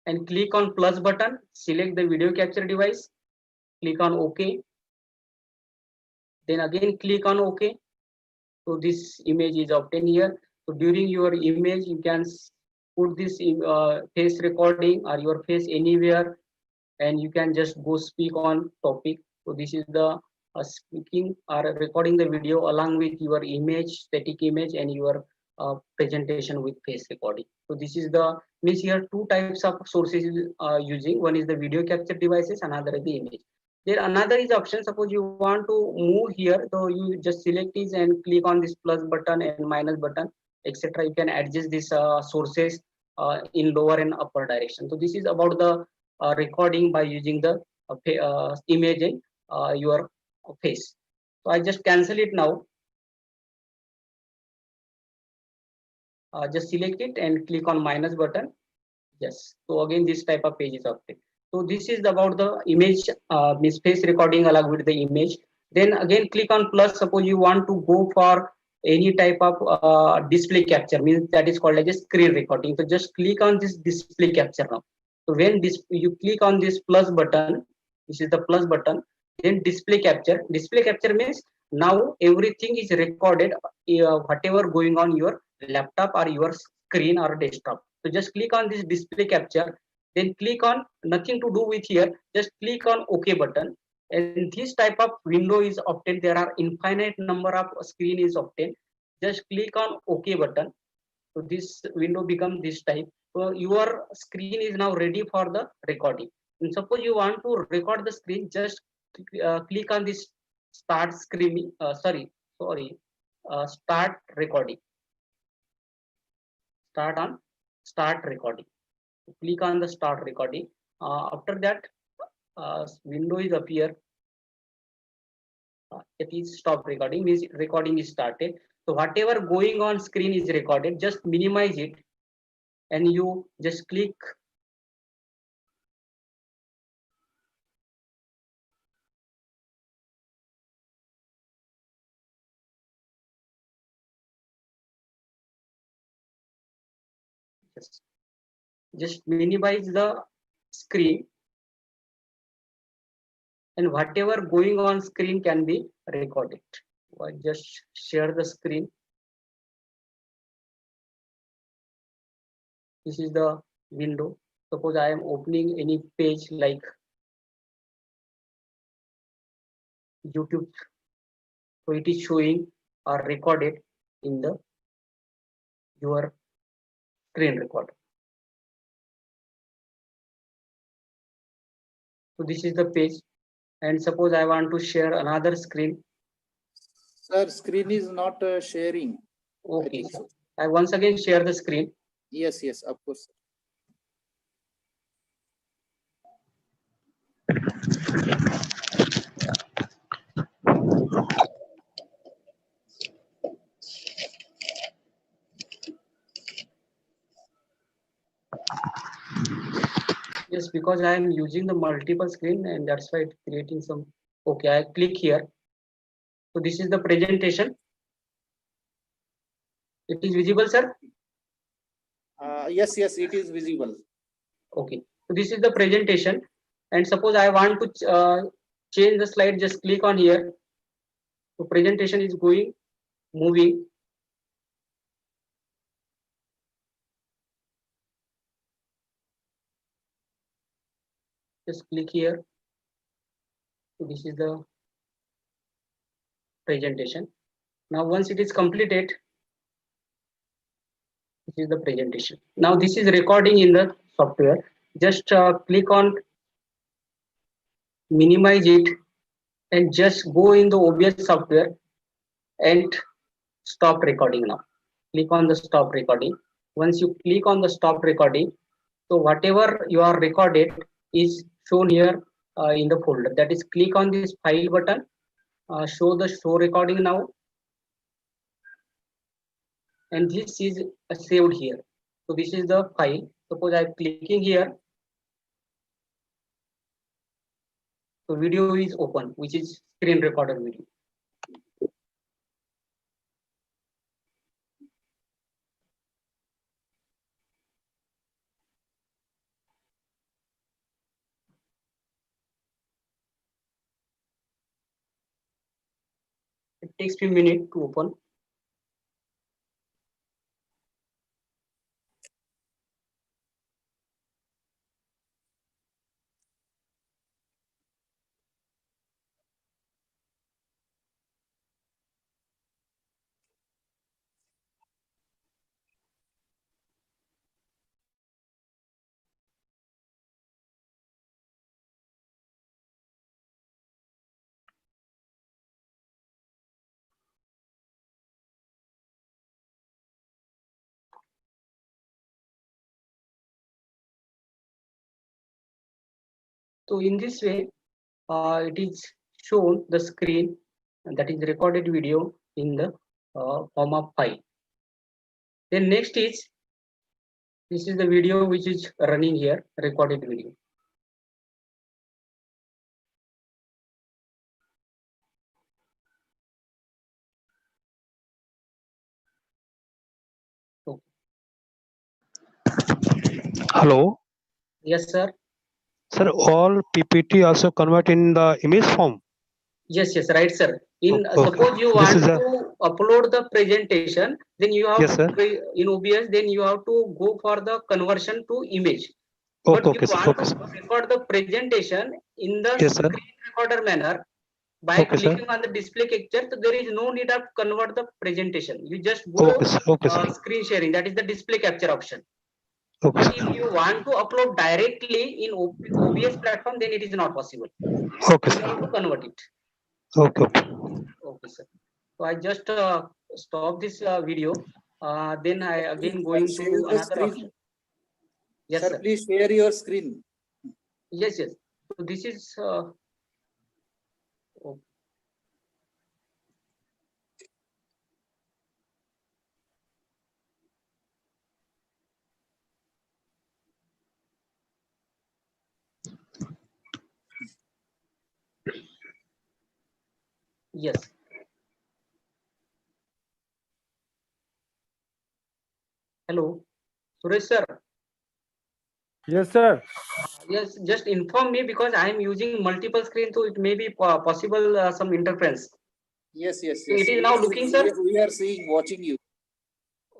and click on plus button, select the video capture device, click on OK, then again click on OK. So this image is obtained here. So during your image you can put this face recording or your face anywhere, and you can just go speak on topic. So this is the speaking or recording the video along with your image, static image, and your presentation with face recording. So this is the, means here two types of sources using. One is the video capture devices, another is the image. There another is option, suppose you want to move here, so you just select this and click on this plus button and minus button, etc. You can adjust these sources in lower and upper direction. So this is about the recording by using the image and your face. So I just cancel it now. Just select it and click on minus button. Yes. So again, this type of page is obtained. So this is about the image, means face recording along with the image. Then again, click on plus. Suppose you want to go for any type of display capture, means that is called as a screen recording. So just click on this display capture now. So when this you click on this plus button, this is the plus button. Then display capture. Display capture means now everything is recorded, whatever going on your laptop or your screen or desktop. So just click on this display capture, then click on nothing to do with here, just click on OK button, and this type of window is obtained. There are infinite number of screen is obtained. Just click on OK button. So this window becomes this type. So your screen is now ready for the recording. And suppose you want to record the screen, just click on this start screening. Start recording. Start recording. Click on the start recording. After that, window is appear. It is stop recording, means recording is started. So whatever going on screen is recorded, just minimize it and you just click. Just minimize the screen and whatever going on screen can be recorded. I just share the screen. This is the window. Suppose I am opening any page like YouTube, so it is showing or recorded in the your screen recorder. So this is the page, and suppose I want to share another screen. Sir, screen is not sharing. I Okay, think so. I once again share the screen. Yes, yes, of course. Yes, because I am using the multiple screen and that's why it's creating some. Okay, I click here. So this is the presentation. It is visible, sir? Yes, yes, it is visible. Okay, so this is the presentation. And suppose I want to change the slide, just click on here. So presentation is going, moving. Just click here. So this is the presentation. Now once it is completed, this is the presentation. Now this is recording in the software. Just click on minimize it and just go in the OBS software and stop recording now. Click on the stop recording. Once you click on the stop recording, so whatever you are recorded is shown here in the folder. That is, click on this file button, show the show recording now, and this is saved here. So this is the file. Suppose I'm clicking here. So video is open, which is screen recorder video. It takes few minutes to open. So in this way, it is shown the screen that is recorded video in the form of file. Then next is, this is the video which is running here, recorded video. So, Hello. yes, sir. Sir, all PPT also convert in the image form. Yes, yes, right, sir. In Okay. suppose you This want is a to upload the presentation, then you have yes, to sir. in OBS, then you have to go for the conversion to image. But Okay, you okay, sir. want Okay, to sir. record the presentation in the Yes, sir. screen recorder manner by Okay, sir. clicking on the display capture. So there is no need of convert the presentation. You just Okay, go sir. Okay, sir. screen sharing. That is the display capture option. Okay, But if sir. you want to upload directly in OBS platform, then it is not possible. Okay, You sir. have to convert it. Okay, okay. Okay, sir. So I just stop this video. Then I again Please, going share to the another screen. option. Yes, Sir, sir. please share your screen. Yes, yes. So this is okay. Yes. Hello, Suresh sir. Yes, sir. Yes, just inform me because I am using multiple screens, so it may be possible some interference. Yes, yes, So yes. it is now looking, sir. We are seeing, watching you.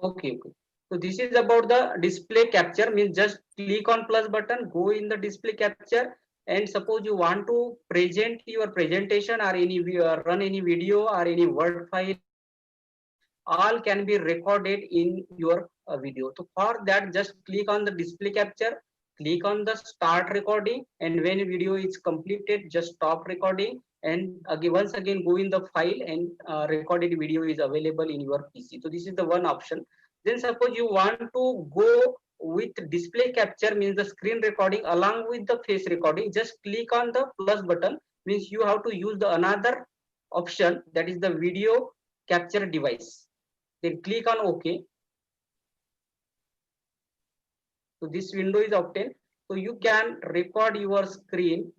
Okay, okay. So this is about the display capture, means just click on plus button, go in the display capture, and suppose you want to present your presentation or any run any video or any word file, all can be recorded in your video. So for that, just click on the display capture, click on the start recording, and when video is completed, just stop recording, and again once again go in the file, and recorded video is available in your PC. So this is the one option. Then suppose you want to go with display capture, means the screen recording along with the face recording, just click on the plus button, means you have to use the another option, that is the video capture device. Then click on OK. So this window is obtained. So you can record your screen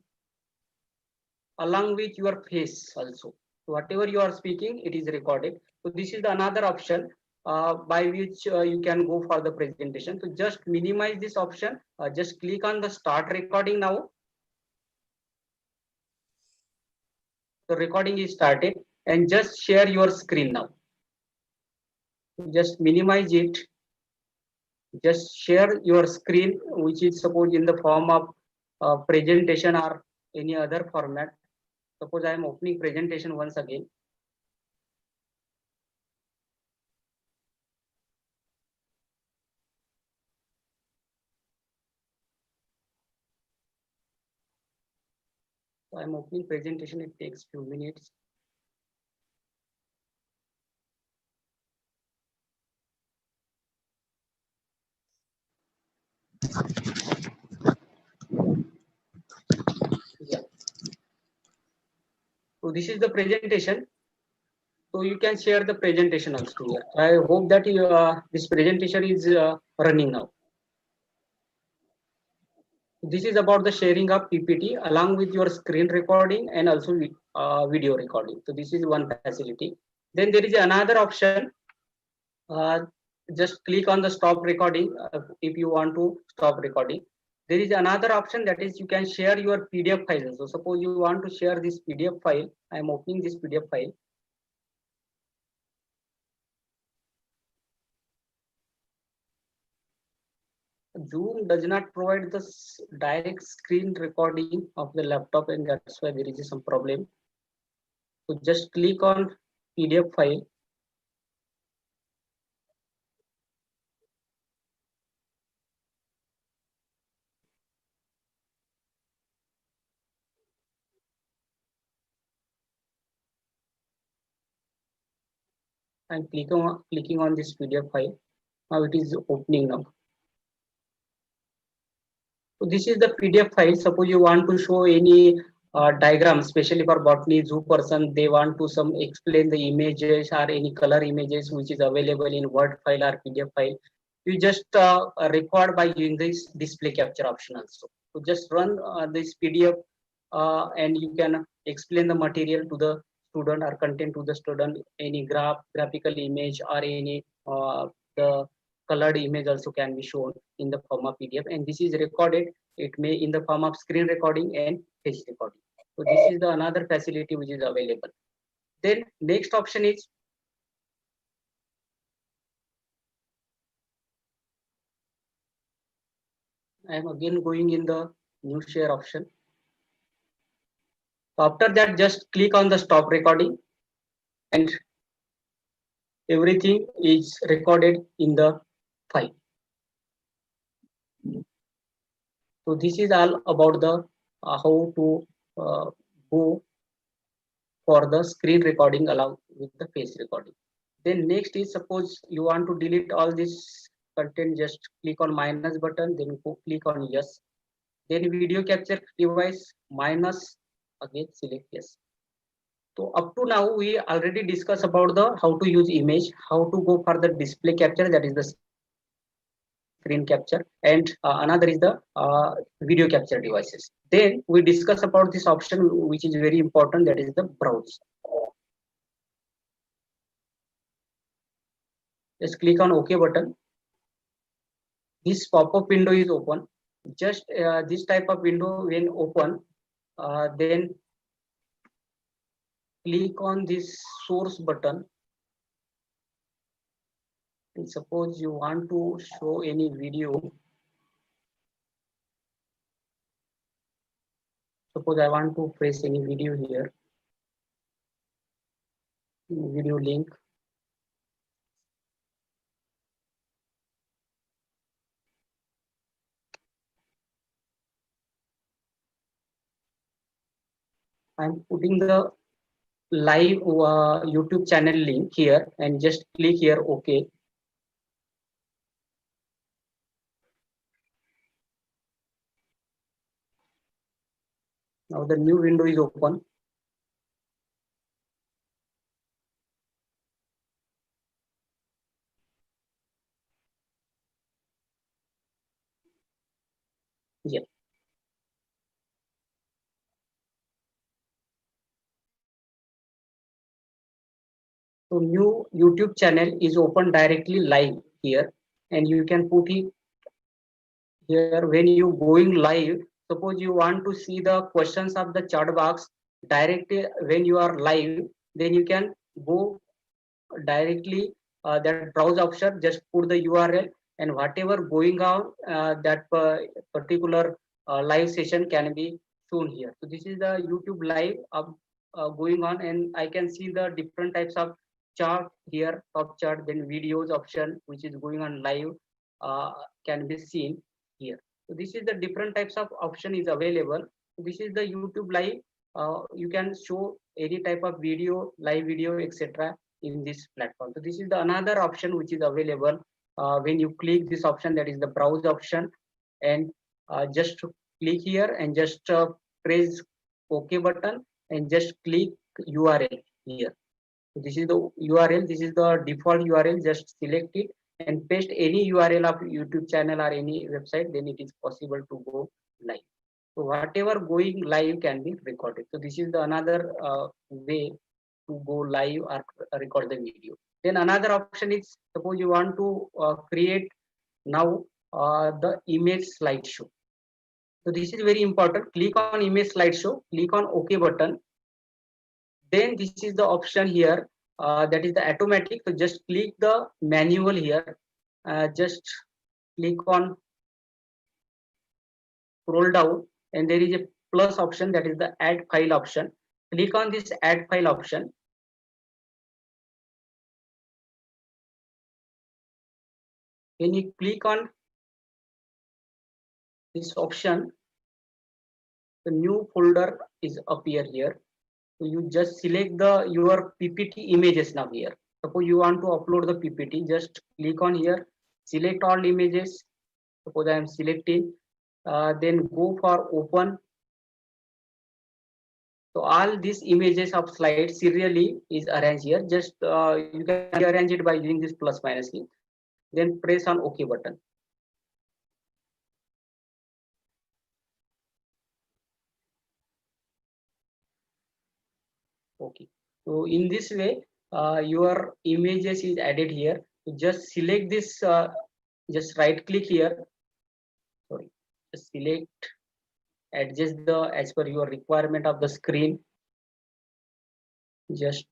along with your face also. So whatever you are speaking, it is recorded. So this is another option by which you can go for the presentation. So just minimize this option. Just click on the start recording now. The recording is started, and just share your screen now. Just minimize it. Just share your screen, which is suppose in the form of presentation or any other format. Suppose I am opening presentation once again. So I am opening presentation, it takes few minutes. Yeah. So this is the presentation. So you can share the presentation also here. I hope that this presentation is running now. This is about the sharing of PPT along with your screen recording and also video recording. So this is one facility. Then there is another option. Just click on the stop recording if you want to stop recording. There is another option, that is you can share your PDF file. So suppose you want to share this PDF file. I am opening this PDF file. Zoom does not provide the direct screen recording of the laptop, and that's why there is some problem. So just click on PDF file. And clicking on this PDF file. Now it is opening now. So this is the PDF file. Suppose you want to show any diagram, especially for botany zoo person, they want to some explain the images or any color images which is available in Word file or PDF file. You just record by using this display capture option also. So just run this PDF and you can explain the material to the student or content to the student, any graphical image or any the colored image also can be shown in the form of PDF, and this is recorded. It may in the form of screen recording and face recording. So this is the another facility which is available. Then next option is I am again going in the new share option. After that, just click on the stop recording, and everything is recorded in the file. So this is all about the how to go for the screen recording along with the face recording. Then next is suppose you want to delete all this content, just click on minus button, then go click on yes. Then video capture device minus, again select yes. So up to now we already discussed about the how to use image, how to go for the display capture, that is the screen capture, and another is the video capture devices. Then we discuss about this option which is very important, that is the browse. Just click on OK button. This pop-up window is open. just this type of window when open, then click on this source button, and suppose you want to show any video. Suppose I want to press any video here, video link. I'm putting the live YouTube channel link here and just click here OK. Now the new window is open. Yeah. So new YouTube channel is open directly live here, and you can put it here when you going live. Suppose you want to see the questions of the chat box directly when you are live, then you can go directly that browse option, just put the URL, and whatever going on that particular live session can be shown here. So this is the YouTube live going on, and I can see the different types of chart here, top chart, then videos option which is going on live can be seen here. So this is the different types of option is available. So this is the YouTube live. You can show any type of video, live video, etc. in this platform. So this is the another option which is available when you click this option, that is the browse option, and just click here and just press OK button and just click URL here. So this is the URL. This is the default URL. Just select it and paste any URL of YouTube channel or any website. Then it is possible to go live. So whatever going live can be recorded. So this is the another way to go live or record the video. Then another option is, suppose you want to create now the image slideshow. So this is very important. Click on image slideshow, click on OK button. Then this is the option here, that is the automatic. So just click the manual here. Just click on scroll down, and there is a plus option, that is the add file option. Click on this add file option. When you click on this option, the new folder is appear here. So you just select your PPT images now here. Suppose you want to upload the PPT, just click on here, select all images. Suppose I am selecting, then go for open. So all these images of slides serially is arranged here. Just you can arrange it by using this plus minus key. Then press on OK button. Okay. So in this way, your images is added here. So just select this. Just right click here. Sorry. Just select. Adjust the as per your requirement of the screen. Just.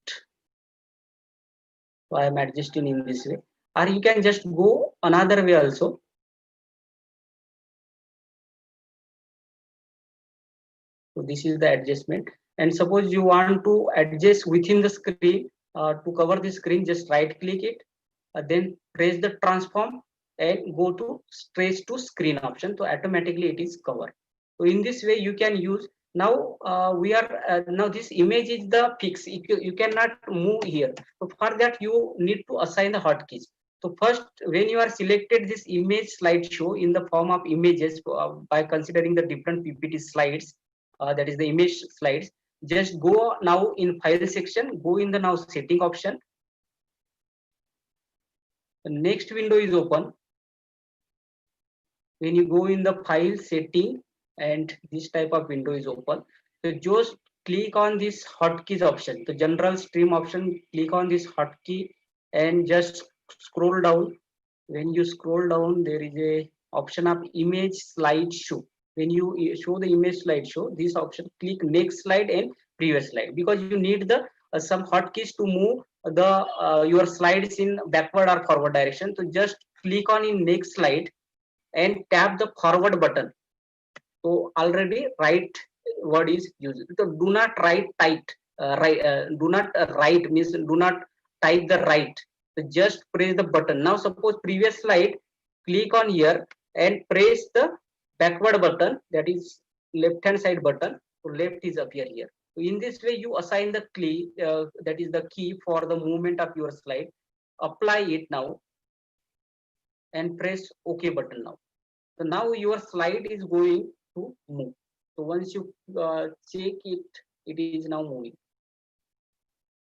So I am adjusting in this way. Or you can just go another way also. So this is the adjustment. And suppose you want to adjust within the screen to cover the screen, just right click it, then press the transform and go to stretch to screen option. So automatically it is covered. So in this way you can use. Now now this image is the fix. You cannot move here. So for that you need to assign the hotkeys. So first, when you are selected this image slideshow in the form of images by considering the different PPT slides, that is the image slides, just go now in file section, go in the now setting option. The next window is open. When you go in the file setting and this type of window is open, so just click on this hotkeys option, the general stream option, click on this hotkey and just scroll down. When you scroll down, there is a option of image slideshow. When you show the image slideshow, this option, click next slide and previous slide, because you need the some hotkeys to move the your slides in backward or forward direction. So just click on in next slide and tap the forward button. So already right word is used. So do not write tight. Do not write means do not type the right. So just press the button. Now suppose previous slide, click on here and press the backward button, that is left hand side button. So left is appear here. So in this way you assign the key, that is the key for the movement of your slide. Apply it now and press OK button now. So now your slide is going to move. So once you check it, it is now moving.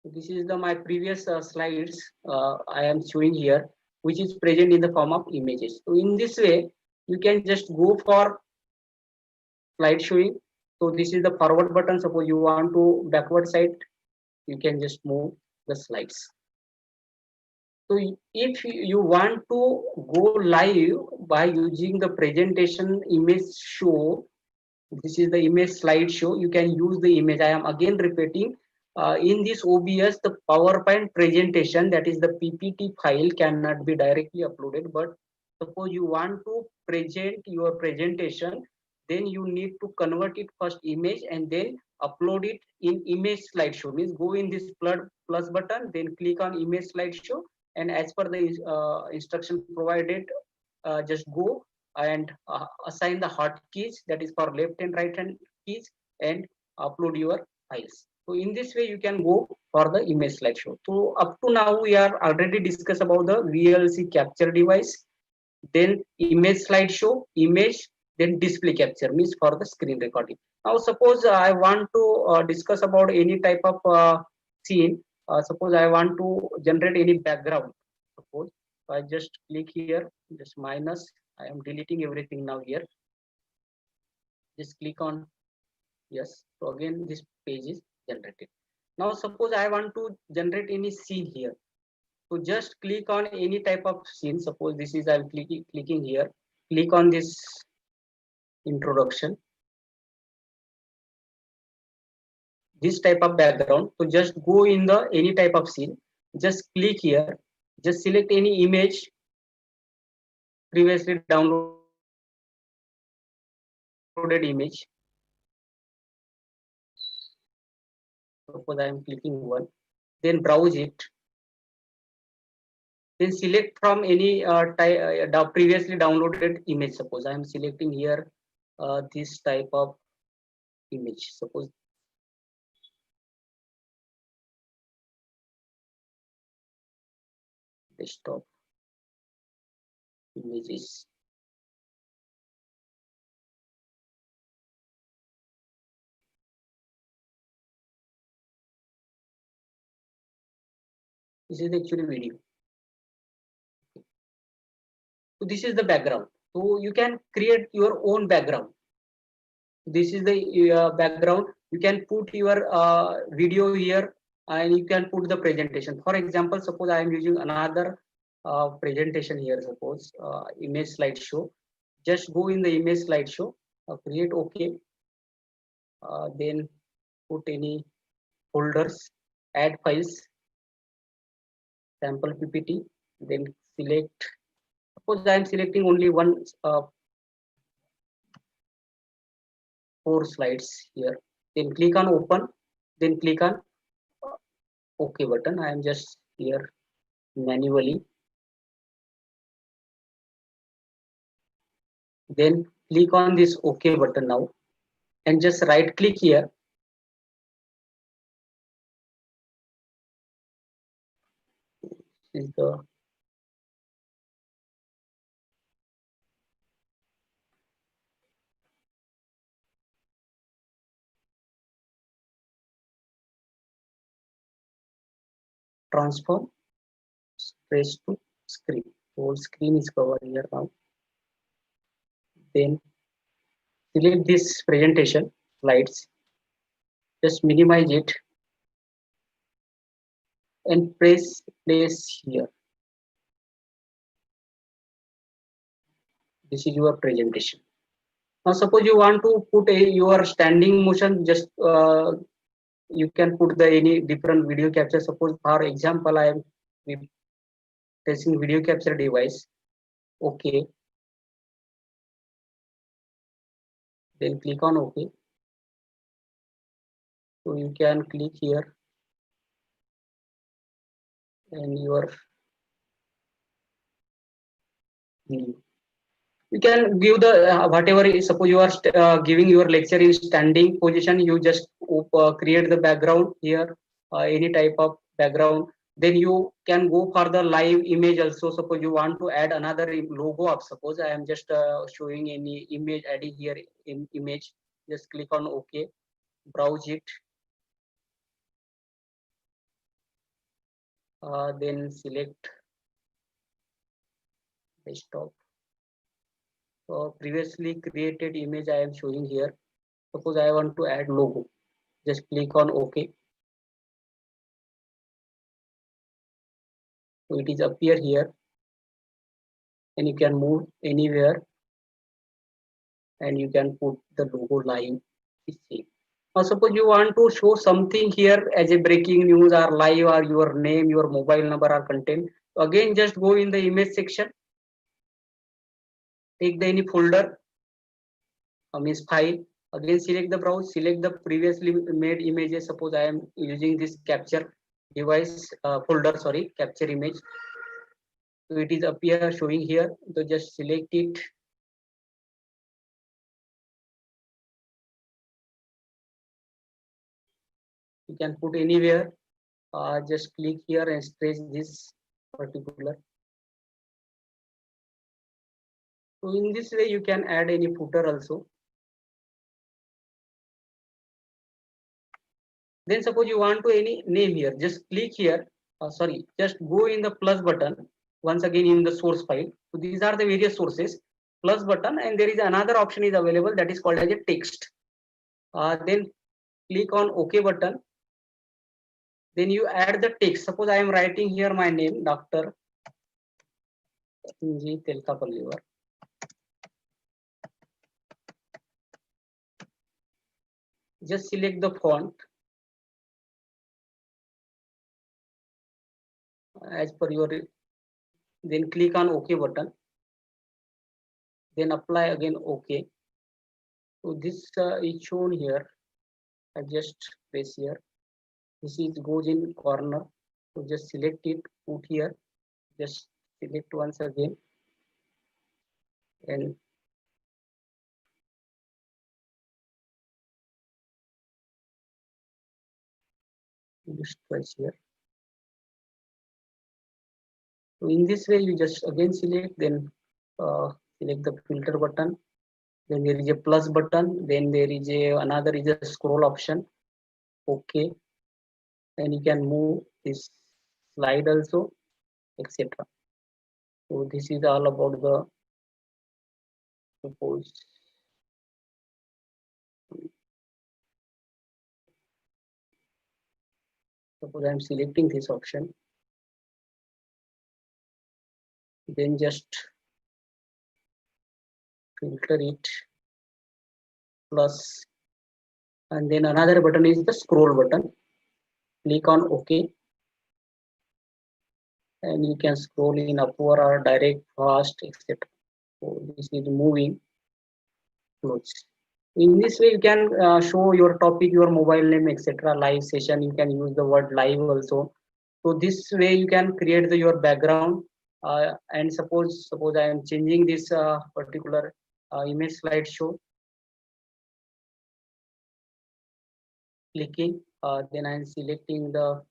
So this is the my previous slides I am showing here, which is present in the form of images. So in this way, you can just go for slide showing. So this is the forward button. Suppose you want to backward side, you can just move the slides. So if you want to go live by using the presentation image show, this is the image slideshow, you can use the image. I am again repeating, in this OBS, the PowerPoint presentation, that is the PPT file, cannot be directly uploaded. But suppose you want to present your presentation, then you need to convert it first image and then upload it in image slideshow. Means go in this plus button, then click on image slideshow, and as per the instruction provided, just go and assign the hotkeys, that is for left and right hand keys, and upload your files. So in this way you can go for the image slideshow. So up to now we are already discussed about the VLC capture device, then image slideshow, image, then display capture, means for the screen recording. Now suppose I want to discuss about any type of scene. Suppose I want to generate any background. Suppose I just click here, just minus, I am deleting everything now here. Just click on yes. So again this page is generated. Now suppose I want to generate any scene here. So just click on any type of scene. Suppose this is, I'm clicking here. Click on this introduction. This type of background. So just go in the any type of scene. Just click here. Just select any image previously downloaded image. Suppose I am clicking one. Then browse it. Then select from any previously downloaded image. Suppose I am selecting here this type of image. Suppose desktop images. This is actually video. So this is the background. So you can create your own background. This is the background. You can put your video here, and you can put the presentation. For example, suppose I am using another presentation here. Suppose image slideshow. Just go in the image slideshow, create OK. Then put any folders, add files, sample PPT. Then select. Suppose I am selecting only one 4 slides here. Then click on open. Then click on OK button. I am just here manually. Then click on this OK button now, and just right click here. This is the transform trace to screen. Whole screen is covered here now. Then select this presentation slides. Just minimize it and press place here. This is your presentation. Now suppose you want to put your standing motion, just you can put the any different video capture. Suppose for example, I am pressing video capture device. Okay. Then click on OK. So you can click here and your view. You can give the whatever. Suppose you are giving your lecture in standing position, you just create the background here, any type of background. Then you can go for the live image also. Suppose you want to add another logo up. Suppose I am just showing any image, adding here in image. Just click on OK, browse it. Then select desktop. Previously created image I am showing here. Suppose I want to add logo. Just click on OK. So it is appear here, and you can move anywhere, and you can put the logo live. Now suppose you want to show something here as a breaking news or live, or your name, your mobile number or content. Again, just go in the image section. Take the any folder, means file. Again, select the browse, select the previously made images. Suppose I am using this capture device folder, sorry, capture image. So it is appear showing here. So just select it. You can put anywhere. Just click here and stretch this particular. So in this way, you can add any footer also. Then suppose you want to any name here, just click here. Sorry, just go in the plus button once again in the source file. So these are the various sources. Plus button, and there is another option is available that is called as a text. Then click on OK button. Then you add the text. Suppose I am writing here my name, Dr. G. Telkapallivar. Just select the font as per your, then click on OK button, then apply again OK. So this is shown here. I just press here. This is goes in corner. So just select it, put here, just select once again, and just press here. So in this way, you just again select, then select the filter button. Then there is a plus button. Then there is another is a scroll option. Okay, and you can move this slide also, etc. So this is all about the suppose. Suppose I'm selecting this option. Then just filter it, plus, and then another button is the scroll button. Click on OK, and you can scroll in upward or direct, fast, etc. So this is moving close. In this way, you can show your topic, your mobile name, etc. Live session. You can use the word live also. So this way you can create your background. And suppose I am changing this particular image slideshow. Clicking, then I am selecting the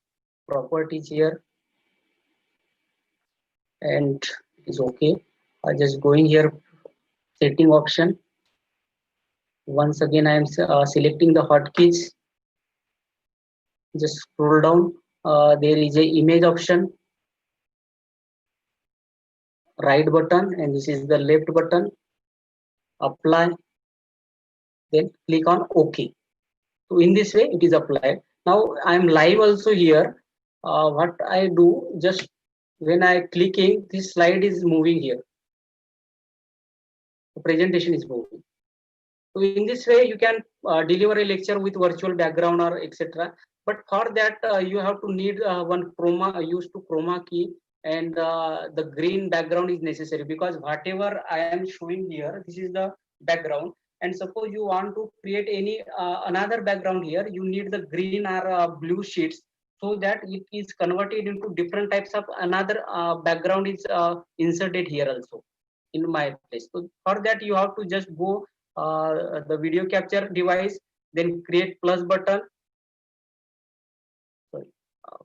properties here, and it's okay. Just going here, setting option. Once again, I am selecting the hotkeys. Just scroll down. There is a image option, right button, and this is the left button. Apply. Then click on OK. So in this way, it is applied. Now I am live also here. What I do, just when I clicking, this slide is moving here. The presentation is moving. So in this way, you can deliver a lecture with virtual background or etc. But for that, you have to need one chroma used to chroma key, and the green background is necessary, because whatever I am showing here, this is the background. And suppose you want to create any another background here, you need the green or blue sheets, so that it is converted into different types of another background is inserted here also in my place. So for that, you have to just go the video capture device, then create plus button, sorry, uh,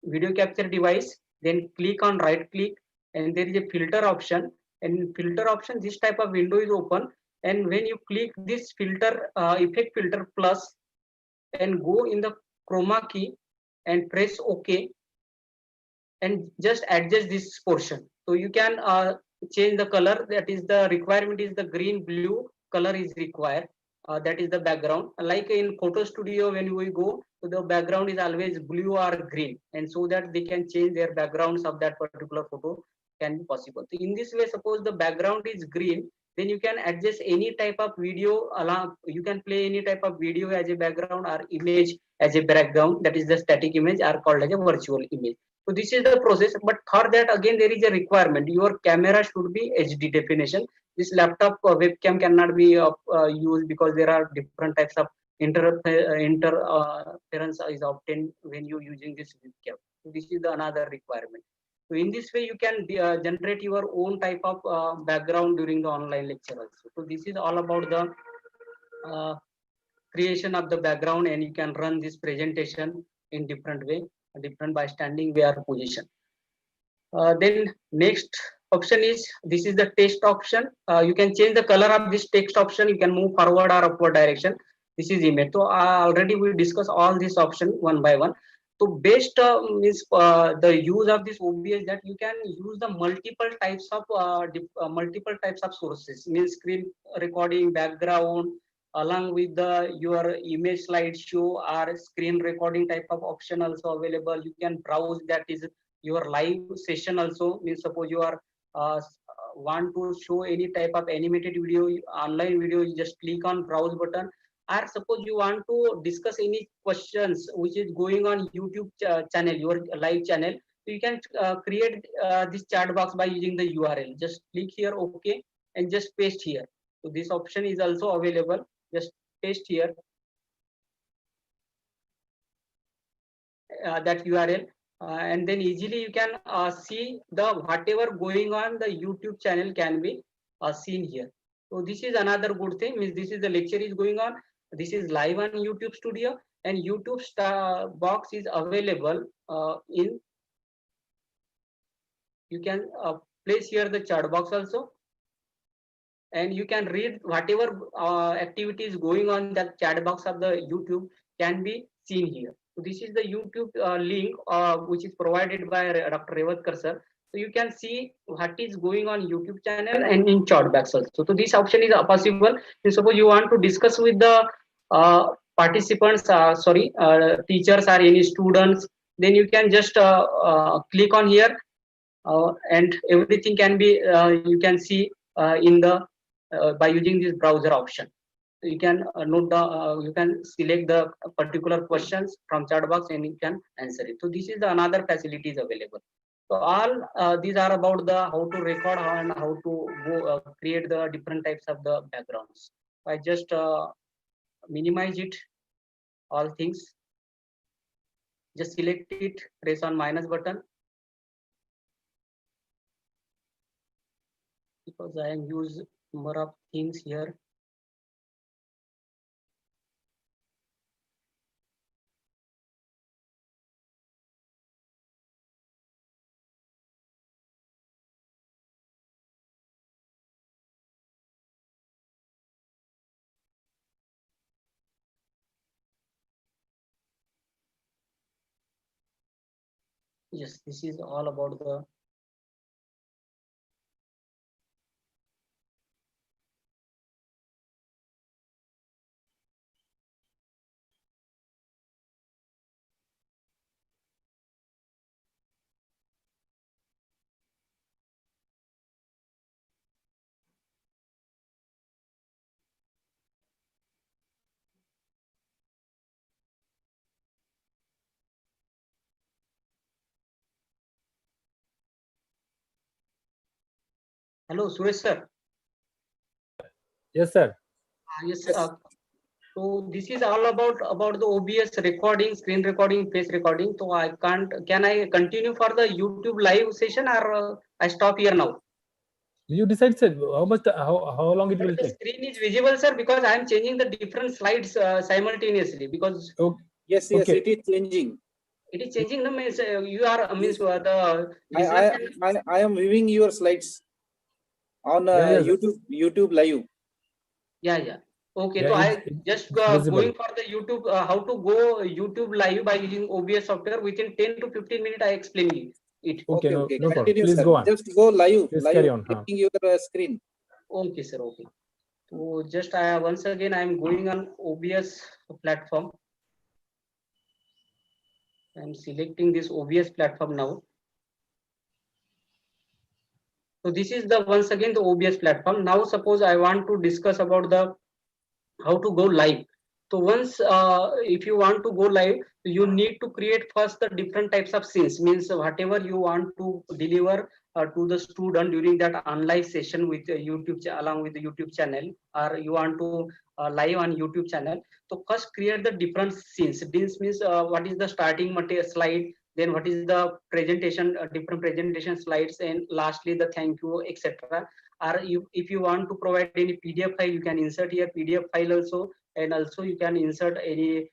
video capture device, then click on right click, and there is a filter option. And in filter option, this type of window is open. And when you click this filter, effect filter plus, and go in the chroma key and press OK, and just adjust this portion. So you can change the color. That is the requirement is the green blue color is required. That is the background. Like in photo studio, when we go, so the background is always blue or green, and so that they can change their backgrounds of that particular photo can be possible. So in this way, suppose the background is green, then you can adjust any type of video along. You can play any type of video as a background or image as a background. That is the static image, are called as a virtual image. So this is the process, but for that again there is a requirement. Your camera should be HD definition. This laptop webcam cannot be used, because there are different types of interference is obtained when you using this webcam. So this is the another requirement. So in this way you can generate your own type of background during the online lecture also. So this is all about the uh, creation of the background, and you can run this presentation in different way, different by standing way or position. Then next option is, this is the text option. You can change the color of this text option. You can move forward or upward direction. This is image. So already we discuss all these option one by one. So best means the use of this OBS, that you can use the multiple types of sources, means screen recording, background, along with the your image slideshow or screen recording type of option also available. You can browse, that is your live session also, means suppose you are want to show any type of animated video, online video, you just click on browse button. Or suppose you want to discuss any questions which is going on YouTube channel, your live channel, so you can create this chat box by using the URL. Just click here OK, and just paste here. So this option is also available. Just paste here that URL, and then easily you can see the whatever going on the YouTube channel can be seen here. So this is another good thing, means this is the lecture is going on. This is live on YouTube Studio, and YouTube box is available in. You can place here the chat box also, and you can read whatever activity is going on. That chat box of the YouTube can be seen here. So this is the YouTube link which is provided by Dr. Revatkar sir. So you can see what is going on YouTube channel and in chat box also. So this option is possible. And suppose you want to discuss with the participants, teachers or any students, then you can just click on here, and everything can be you can see in the by using this browser option. So you can note the you can select the particular questions from chat box and you can answer it. So this is the another facilities available. So all these are about the how to record and how to go create the different types of the backgrounds. I just minimize it, all things. Just select it, press on minus button, because I am use number of things here. Yes, this is all about the Hello, Suresh sir. Yes, sir. Yes. Yes. So this is all about the OBS recording, screen recording, face recording. So I can't. Can I continue for the YouTube live session, or I stop here now? You decide, sir, how long it will But the take. screen is visible, sir, because I am changing the different slides simultaneously. Because Okay. Yes, yes, Okay. it is changing. it is changing. No, means you are means the I, listener I, can. I am viewing your slides on Yeah, yes. YouTube live. Yeah. Okay, Yeah, so I just it's visible. going for the YouTube, how to go YouTube live by using OBS software. Within 10 to 15 minutes, I explain you it. Okay, Okay. no problem. Continue, Please sir. go on. Just go live, Please carry on. clicking your screen. Okay, sir. Okay. So just once again, I am going on OBS platform. I am selecting this OBS platform now. So this is the once again the OBS platform. Now suppose I want to discuss about the how to go live. So once if you want to go live, you need to create first the different types of scenes, means whatever you want to deliver to the student during that online session with YouTube along with the YouTube channel, or you want to live on YouTube channel. So first create the different scenes. This means what is the starting material slide, then what is the presentation, different presentation slides, and lastly the thank you, etc. Or if you want to provide any PDF file, you can insert here PDF file also, and also you can insert any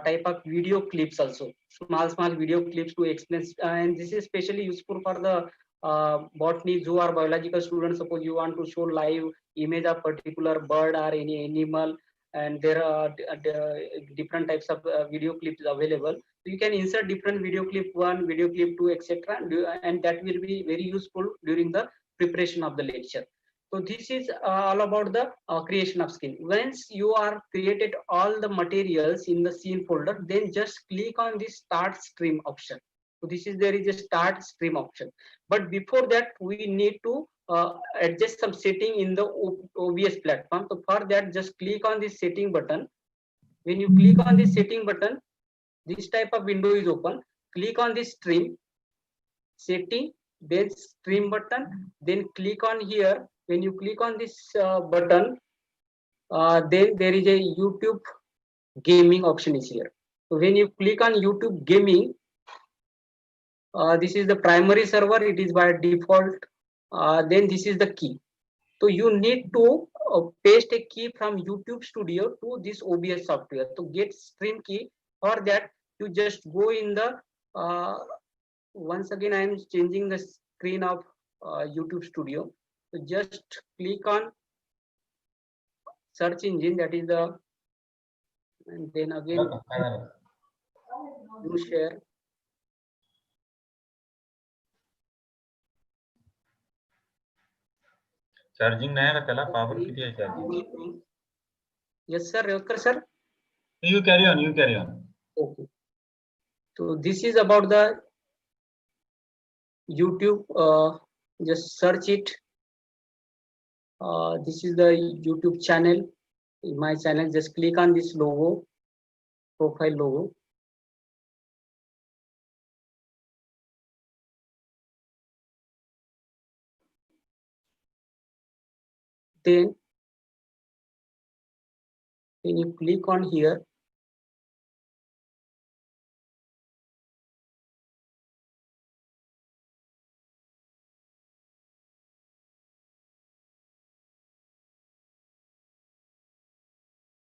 type of video clips also, small video clips to explain. And this is especially useful for the botany, zoo, or biological students. Suppose you want to show live image of particular bird or any animal, and there are different types of video clips available. So you can insert different video clip 1, video clip 2, etc. And that will be very useful during the preparation of the lecture. So this is all about the creation of scene. Once you are created all the materials in the scene folder, then just click on this start stream option. So this is there is a start stream option. But before that, we need to adjust some setting in the OBS platform. So for that, just click on this setting button. When you click on this setting button, this type of window is open. Click on this stream setting, then stream button, then click on here. When you click on this button, then there is a YouTube gaming option is here. So when you click on YouTube gaming, this is the primary server, it is by default. Then this is the key. So you need to paste a key from YouTube Studio to this OBS software. To get stream key, for that you just go in the once again I am changing the screen of YouTube Studio. So just click on search engine, that is the, and then again you share. Charging नाही आला त्याला power किती आहे charging Yes sir, Revkar sir. You carry on. Okay. So this is about the YouTube. Just search it. This is the YouTube channel. In my channel, just click on this logo, profile logo. Then when you click on here,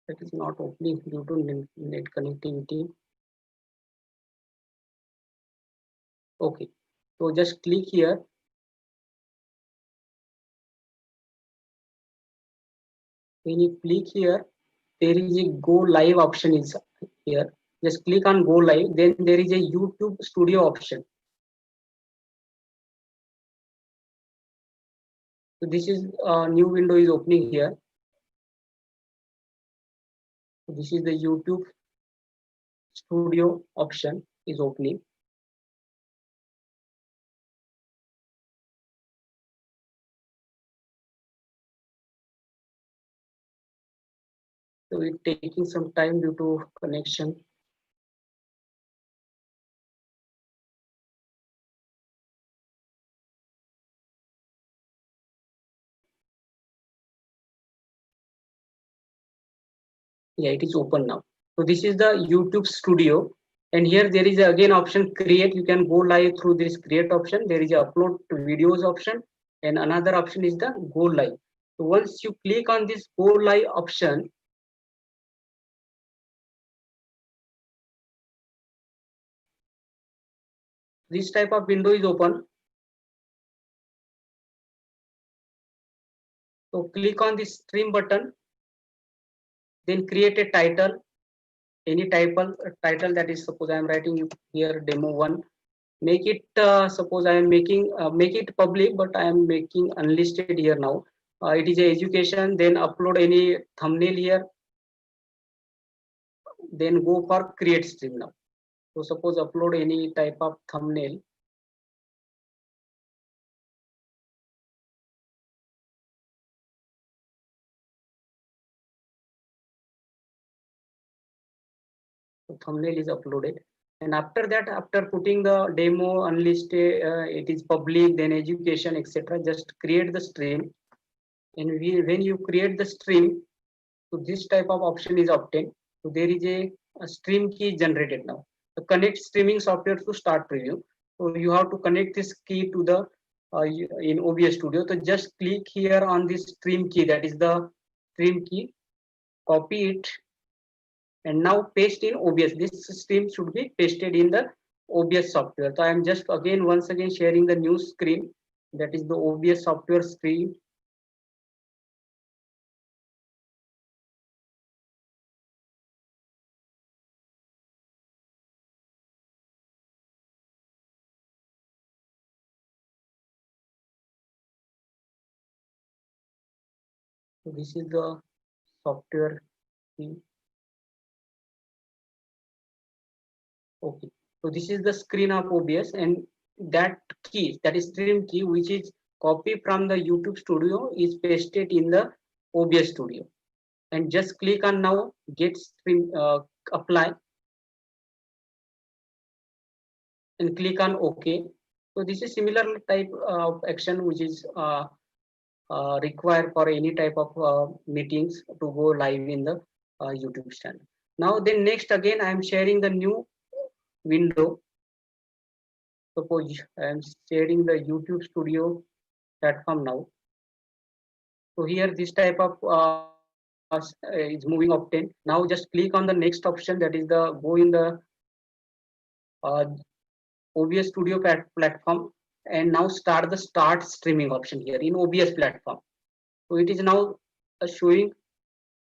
that is not opening due to net connectivity. Okay, so just click here. When you click here, there is a go live option is here. Just click on go live. Then there is a YouTube Studio option. So this is a new window is opening here. So this is the YouTube Studio option is opening. So it's taking some time due to connection. Yeah, it is open now. So this is the YouTube Studio, and here there is again option create. You can go live through this create option. There is a upload to videos option, and another option is the go live. So once you click on this go live option, this type of window is open. So click on the stream button, then create a title, any title that is, suppose I am writing here demo 1. Make it suppose I am making make it public, but I am making unlisted here now. It is a education. Then upload any thumbnail here. Then go for create stream now. So suppose upload any type of thumbnail. So thumbnail is uploaded, and after that, after putting the demo unlisted, it is public, then education, etc. Just create the stream, and when you create the stream, so this type of option is obtained. So there is a stream key generated now. So connect streaming software to start preview. So you have to connect this key to the in OBS Studio. So just click here on this stream key. That is the stream key. Copy it, and now paste in OBS. This stream should be pasted in the OBS software. So I am just once again sharing the new screen. That is the OBS software stream. So this is the software key. Okay, so this is the screen of OBS, and that key, that is stream key, which is copied from the YouTube Studio, is pasted in the OBS Studio. And just click on now get stream apply, and click on OK. So this is similar type of action which is required for any type of meetings to go live in the YouTube channel. Now then next again I am sharing the new window. Suppose I am sharing the YouTube Studio platform now. So here this type of is moving obtained. Now just click on the next option, that is the go in the OBS Studio platform, and now start the start streaming option here in OBS platform. So it is now showing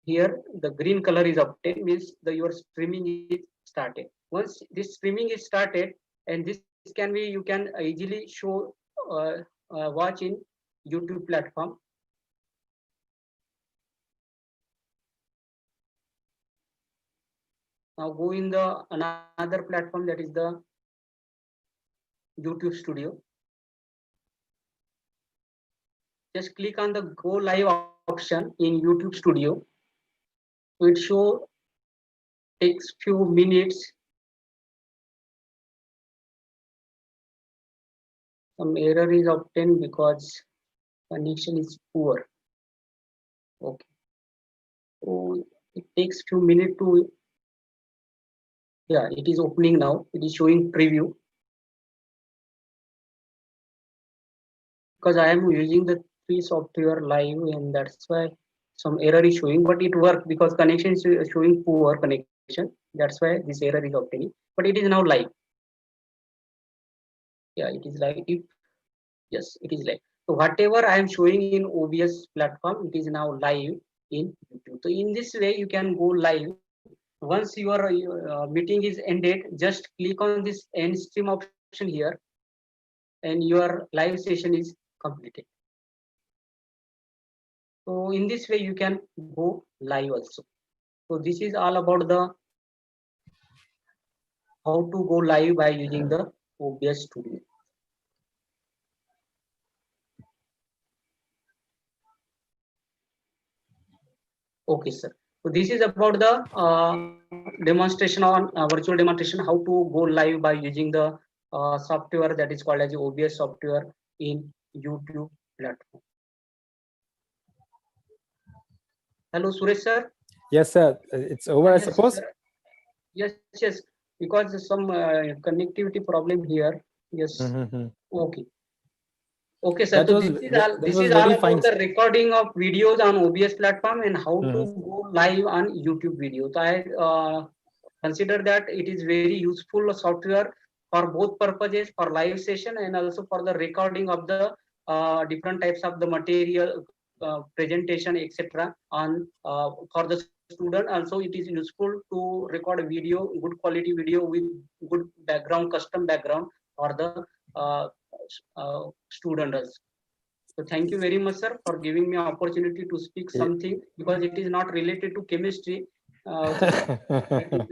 here the green color is obtained, means your streaming is started. Once this streaming is started, and this can be, you can easily show watch in YouTube platform. Now go in the another platform, that is the YouTube Studio. Just click on the go live option in YouTube Studio. So it show takes few minutes. Some error is obtained because connection is poor. Okay. So it takes few minutes to, yeah, it is opening now. It is showing preview. Because I am using the free software live, and that's why some error is showing, but it worked because connection is showing poor connection. That's why this error is obtaining, but it is now live. Yeah, it is live. Yes, it is live. So whatever I am showing in OBS platform, it is now live in YouTube. So in this way, you can go live. Once your meeting is ended, just click on this end stream option here, and your live session is completed. So in this way, you can go live also. So this is all about the how to go live by using the OBS Studio. Okay, sir. So this is about the demonstration on virtual demonstration, how to go live by using the software that is called as OBS software in YouTube platform. Hello, Suresh sir. Yes, sir. It's over, I Yes, suppose. sir. Yes, yes. Because there's some connectivity problem here. Yes. Mhm. Okay. Okay, sir. That So was that this was is all very about fine. the recording of videos on OBS platform and how to Mhm. go live on YouTube video. So I consider that it is very useful software for both purposes, for live session and also for the recording of the different types of the material, presentation, etc. On for the student. Also, it is useful to record a video, good quality video with good background, custom background for the uh, student also. So thank you very much, sir, for giving me opportunity to speak Yeah. something because it is not related to chemistry. It is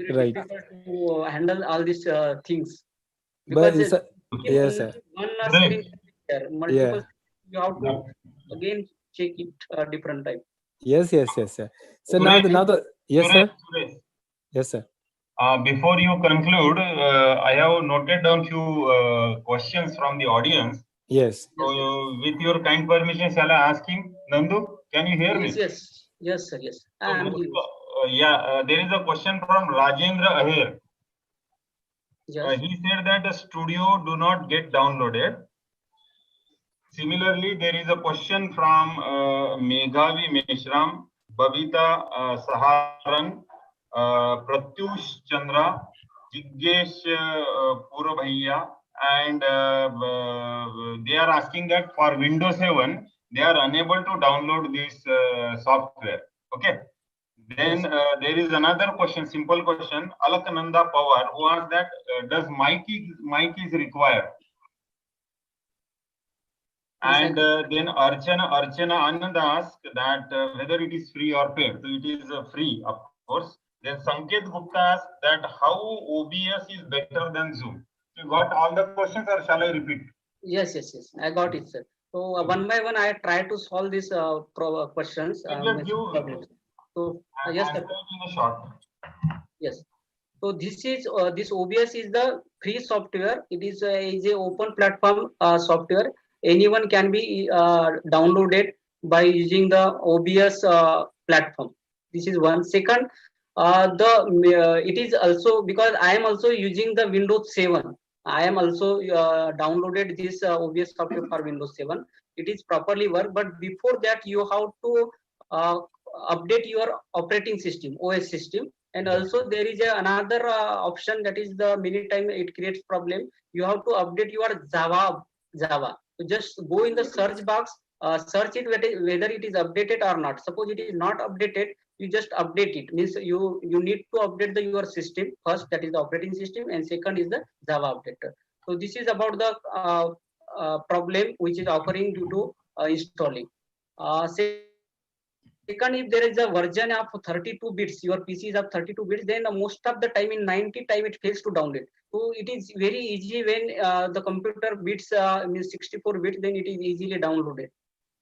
very Right. difficult to handle all these things But because it's a, Okay. yes, sir. one Great. screen can be there, multiple Yeah. screens, you have Yeah. to again check it different time. Yes, sir. So now Suresh, yes, sir. Suresh. Yes, sir. Before you conclude, I have noted down few questions from the audience. Yes. So, Yes, with your kind permission, shall I ask him? Nandu, can you hear yes, me? yes, sir, yes. So, I am here. there is a question from Rajendra Aher. Yes, He said that the studio do not get downloaded. Similarly, there is a question from Meghavi Meshram, Babita Saharan, Pratyush Chandra, Jiggesh Purabhaiya, and they are asking that for Windows 7, they are unable to download this software. Okay. Then there is another question, simple question, Alakananda Pawar, who asked that does mic is required? yes, And then Archana Anand asked that whether it is free or paid. So it is free, of course. Then Sanket Gupta asked that how OBS is better than Zoom. You got all the questions, or shall I repeat? yes. I got it, sir. So one by one, I try to solve these questions. You just give Problems. So yes, answer sir. in a short. Yes. So this OBS is the free software. It is a open platform software. Anyone can be downloaded by using the OBS platform. This is one. Second, it is also because I am also using the Windows 7. I am also downloaded this OBS software for Windows 7. It is properly work, but before that you have to uh, update your operating system, OS system, and also there is another option that is the many time it creates problem. You have to update your Java. So just go in the search box, search it whether it is updated or not. Suppose it is not updated, you just update it. Means you need to update your system first, that is the operating system, and second is the Java updater. So this is about the problem which is occurring due to installing. Second, if there is a version of 32 bits, your PC is of 32 bits, then most of the time in 90 time it fails to download. So it is very easy when the computer bits means 64 bits, then it is easily downloaded.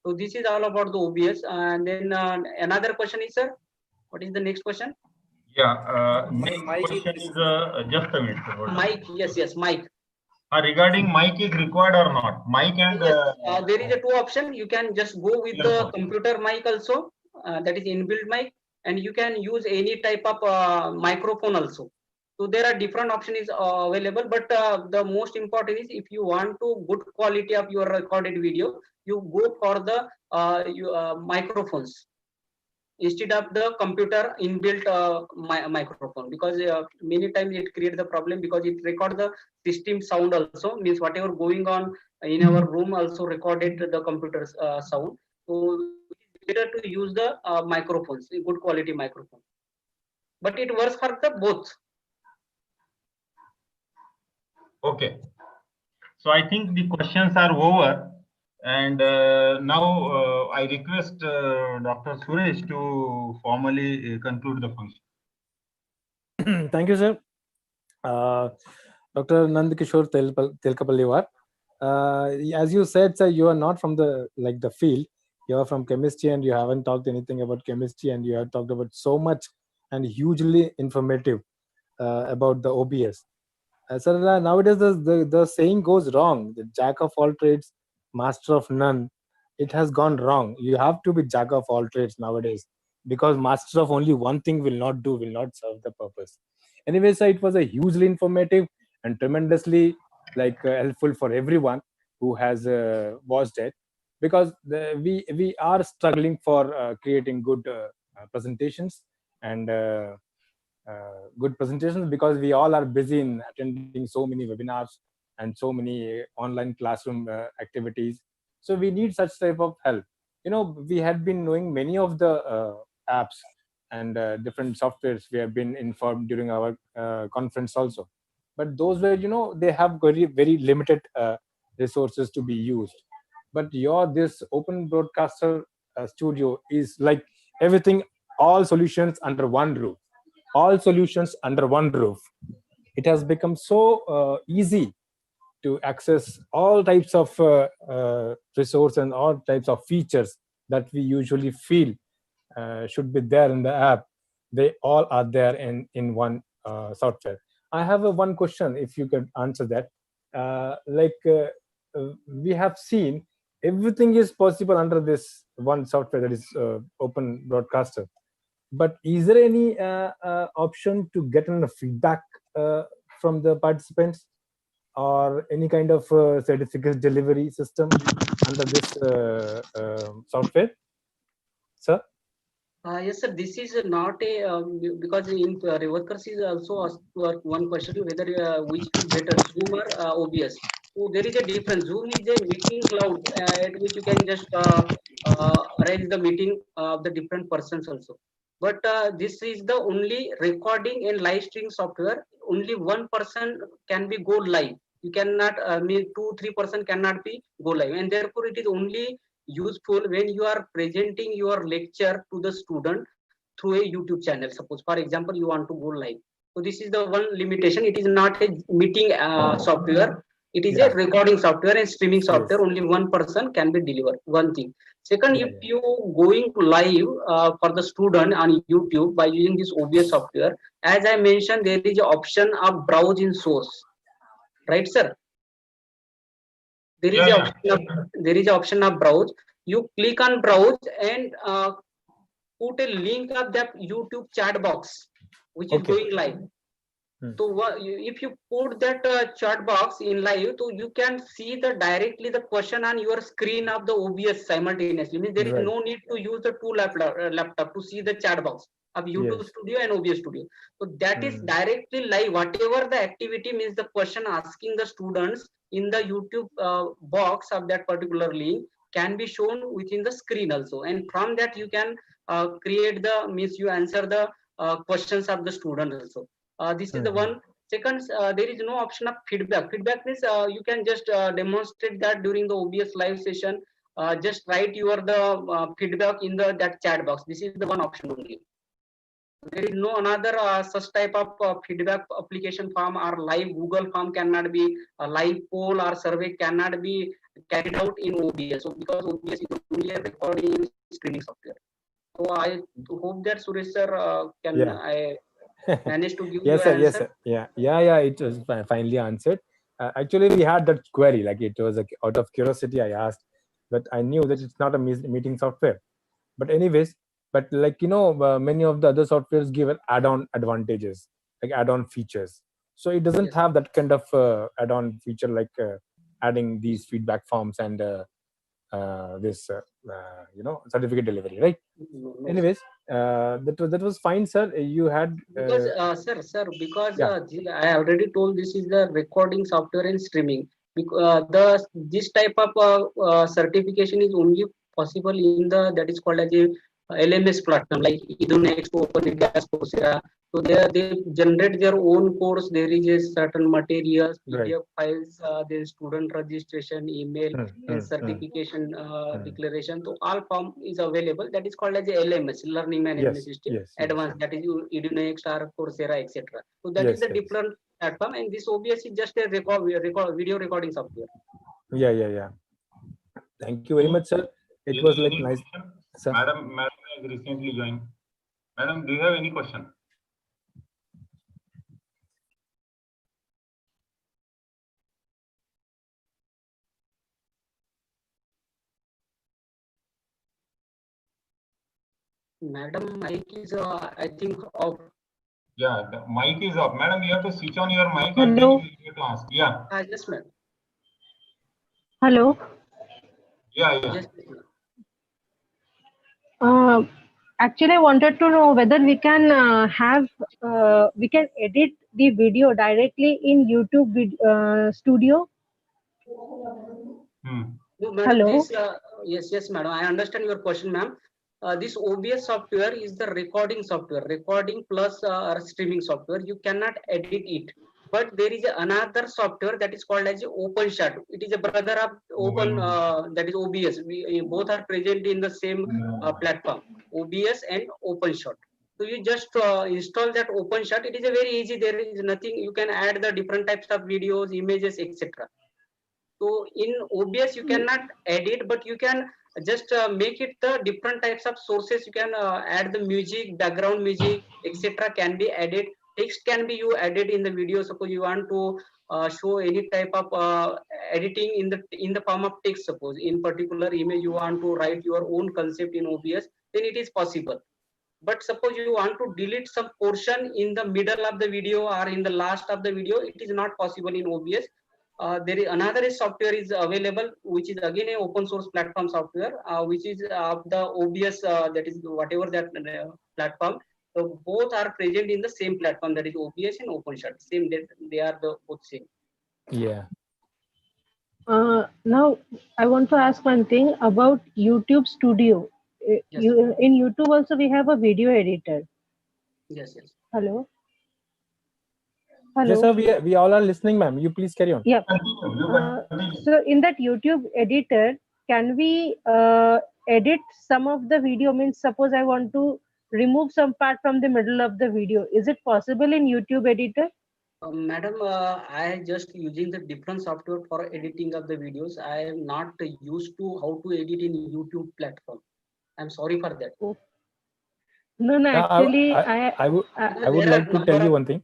So this is all about the OBS. And then another question is, sir, what is the next question? Yeah. Next question is just a minute. Hold on. Mike, yes, Mike. Regarding mic is required or not? Mic and Yes, there is a two option. You can just go with the earphone. computer mic also, that is inbuilt mic, and you can use any type of microphone also. So there are different options available, but the most important is if you want to good quality of your recorded video, you go for the microphones instead of the computer inbuilt microphone, because many times it creates the problem because it record the system sound also, means whatever going on in our room also recorded the computer's sound. So it's better to use the microphones, a good quality microphone, but it works for the both. Okay. So I think the questions are over. And now I request Dr. Suresh to formally conclude the function. Thank you, sir. Dr. Nandkishore Telkapalliwar. As you said, sir, you are not from the field. You are from chemistry, and you haven't talked anything about chemistry, and you have talked about so much and hugely informative about the OBS. Sir, nowadays the saying goes wrong. The jack of all trades, master of none. It has gone wrong. You have to be jack of all trades nowadays. because master of only one thing will not serve the purpose. Anyway, so it was a hugely informative and tremendously helpful for everyone who has watched it, because we are struggling for creating good presentations and good presentations, because we all are busy in attending so many webinars and so many online classroom activities. So we need such type of help. We had been knowing many of the apps and different softwares we have been informed during our conference also, but those were, they have very very limited resources to be used. But your this open broadcaster studio is like everything, all solutions under one roof, all solutions under one roof. It has become so easy to access all types of resource and all types of features that we usually feel should be there in the app. They all are there in one software. I have one question, if you could answer that. We have seen everything is possible under this one software, that is open broadcaster. But is there any option to get a feedback from the participants, or any kind of certificate delivery system under this software, sir? Yes, sir. This is not a because in Reworkers is also asked one question, whether which is better, Zoom or OBS. So there is a difference. Zoom is a meeting cloud at which you can just arrange the meeting of the different persons also. But this is the only recording and live stream software. Only one person can be go live. You cannot mean 2-3 person cannot be go live, and therefore it is only useful when you are presenting your lecture to the student through a YouTube channel. Suppose, for example, you want to go live. So this is the one limitation. It is not a meeting software. It is a recording software and streaming software. Yes. Only one person can be delivered. One thing. Second, Yeah, if you going live for the student on YouTube by using this OBS software, as I mentioned, there is an option of browse in source. Right, sir? There is Yeah, a yeah. option of browse. You click on browse and put a link of that YouTube chat box which is Okay. going live. So if you put that chat box in live, so you can see the directly the question on your screen of the OBS simultaneously. Means there is Right. no need to use the two laptop to see the chat box of YouTube Yes. Studio and OBS Studio. So that is directly live. Whatever the activity means, the question asking the students in the YouTube box of that particular link can be shown within the screen also. And from that you can create the means you answer the questions of the student also. This is the one. Second, there is no option of feedback. Feedback means you can just demonstrate that during the OBS live session. Just write your the feedback in the that chat box. This is the one option only. There is no another such type of feedback application form or live Google form cannot be a live poll or survey cannot be carried out in OBS. So because OBS is only a recording streaming software. So I hope that Suresh sir can I manage to give you Yes, sir. an Yes, answer. sir. Yeah. It was finally answered. Actually, we had that query. Like, it was out of curiosity I asked, but I knew that it's not a meeting software. But anyways, but many of the other softwares give an add-on advantages, like add-on features. So it doesn't Yes. have that kind of add-on feature, like adding these feedback forms and this certificate delivery, right? No, no, Anyways, that was fine, sir. You had because sir, because yeah. I already told this is the recording software and streaming. Because this type of certification is only possible in the that is called as a LMS platform like EduNext, OpenIdeas, Coursera. So they generate their own course. There is a certain materials, Right. PDF files, their student registration, email, and certification declaration. So all form is available. That is called as a LMS, Learning Management Yes, System, yes, advanced. That is EduNext or Coursera, etc. So that is yes, the yes. different platform, and this OBS is just a video recording software. Yeah. Thank you very much, sir. It was like Any nice, question? sir. Madam has recently joined. Madam, do you have any question? Madam, mic is, I think, off. Yeah, the mic is off. Madam, you have to switch on your mic and then Hello. you have to ask. Yeah, Yes, ma'am. Hello. yeah, yeah. Yes, ma'am. Uh, Actually, I wanted to know whether we can we can edit the video directly in YouTube studio. Hmm. No, madam, Hello. this, yes, madam, I understand your question, ma'am. This OBS software is the recording software, recording plus streaming software. You cannot edit it. But there is another software that is called as OpenShot. It is a brother of Open, that is OBS. We both are present in the same platform, OBS and OpenShot. So you just install that OpenShot. It is a very easy. There is nothing. You can add the different types of videos, images, etc. So in OBS, you cannot edit, but you can just make it the different types of sources. You can add the music, background music, etc. can be added. Text can be you added in the video. Suppose you want to show any type of editing in the form of text. Suppose in particular image you want to write your own concept in OBS, then it is possible. But suppose you want to delete some portion in the middle of the video or in the last of the video, it is not possible in OBS. There is another software is available, which is again a open source platform software, which is of the OBS, that is whatever that platform. So both are present in the same platform, that is OBS and OpenShot. Same, they are the both same. Yeah. Now, I want to ask one thing about YouTube Studio. Yes. In YouTube also we have a video editor. Yes, yes. Hello. Yes, Hello. sir. We all are listening, ma'am. You please carry on. Yeah. Continue, you continue. So in that YouTube editor, can we edit some of the video? Means suppose I want to remove some part from the middle of the video. Is it possible in YouTube editor? Madam, I just using the different software for editing of the videos. I am not used to how to edit in YouTube platform. I'm sorry for that. Oh. No, Now, actually, I would Because would there are like to number tell you of- one thing.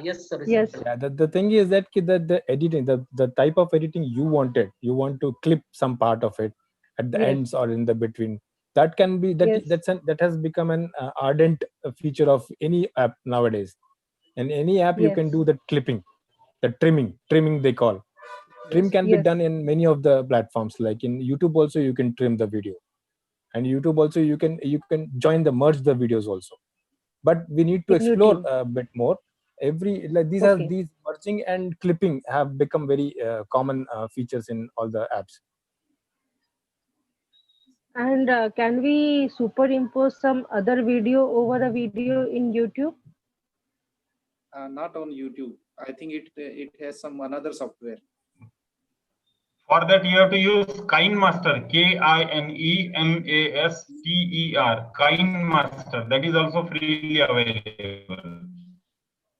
Yes, sir. Yes. Yeah, the thing is that the editing, the type of editing you wanted, you want to clip some part of it at the Yes. ends or in the between. That can be Yes. that has become an ardent feature of any app nowadays. In any app, you can Yes. do the clipping, the trimming they call. Trim Yes. can be Yes. done in many of the platforms. Like in YouTube also, you can trim the video, and YouTube also you can join the merge the videos also. But we need to In explore YouTube. a bit more. These Okay. these merging and clipping have become very common features in all the apps. And can we superimpose some other video over a video in YouTube? Not on YouTube. I think it has some another software. For that, you have to use KineMaster, KINEMASTER, KineMaster. That is also freely available.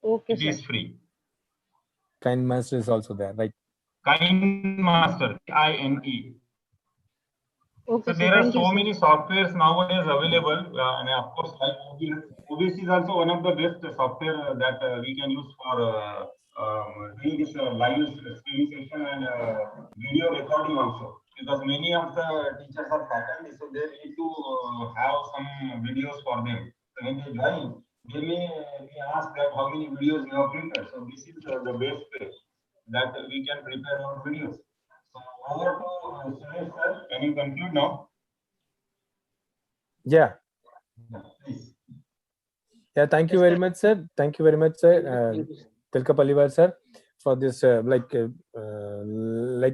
Okay, It sir. is free. KineMaster is also there, right? KineMaster, KINE. Okay, So sir. there are Thank you, so sir. many softwares nowadays available, and of course, like OBS is also one of the best software that we can use for doing this live streaming session and video recording also. Because many of the teachers are faculty, so they need to have some videos for them. So when they join, they may be asked that how many videos you have prepared. So this is the best way that we can prepare our videos. So over to Suresh sir. Can you conclude now? Yeah. Please. Yeah, thank you Yes, very sir. much, sir. Thank you very much, sir. Thank you, sir. Tilkapallivar sir, for this like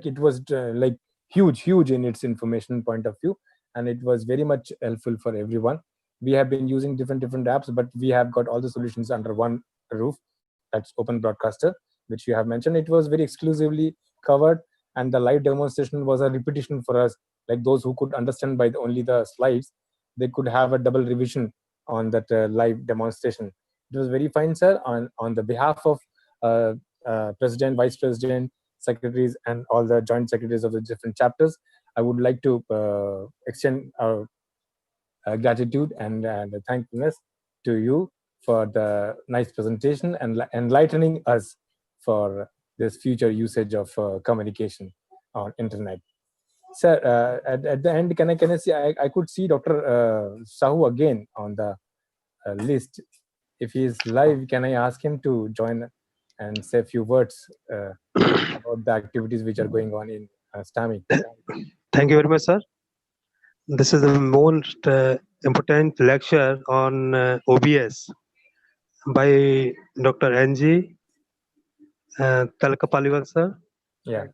it was like huge in its information point of view, and it was very much helpful for everyone. We have been using different apps, but we have got all the solutions under one roof. That's Open Broadcaster, which you have mentioned. It was very exclusively covered, and the live demonstration was a repetition for us. Like those who could understand by only the slides, they could have a double revision on that live demonstration. It was very fine, sir. On the behalf of president, vice president, secretaries, and all the joint secretaries of the different chapters, I would like to extend our gratitude and thankfulness to you for the nice presentation and enlightening us for this future usage of communication on internet. Sir, at the end, can I see? I could see Dr. Sahu again on the list. If he is live, can I ask him to join and say a few words about the activities which are going on in STAMI? Thank you very much, sir. This is the most important lecture on OBS by Dr. NG Talakapaliwan, sir. Yeah.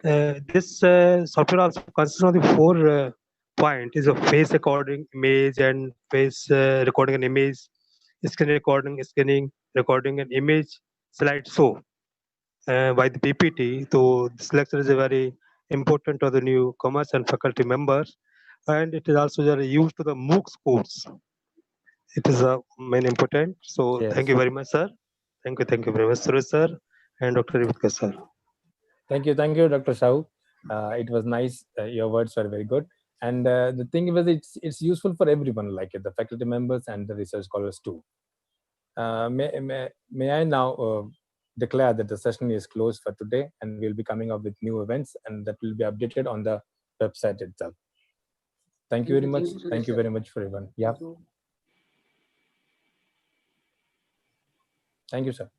This software also consists of the 4 points: is a face recording, image, and face recording and image, screen recording, scanning, recording, and image slideshow by the PPT. So this lecture is a very important to the newcomers and faculty members, and it is also very used to the MOOCs course. It is a main important. So Yes. thank you very much, sir. Thank you very much, Suresh sir and Dr. Rivitka, sir. Thank you, Dr. Sahu. It was nice. Your words were very good. And the thing was, it's useful for everyone, like the faculty members and the research scholars too. May I now declare that the session is closed for today, and we'll be coming up with new events, and that will be updated on the website itself. Thank you very much. Thank you very much for everyone. Yeah. Thank you, sir.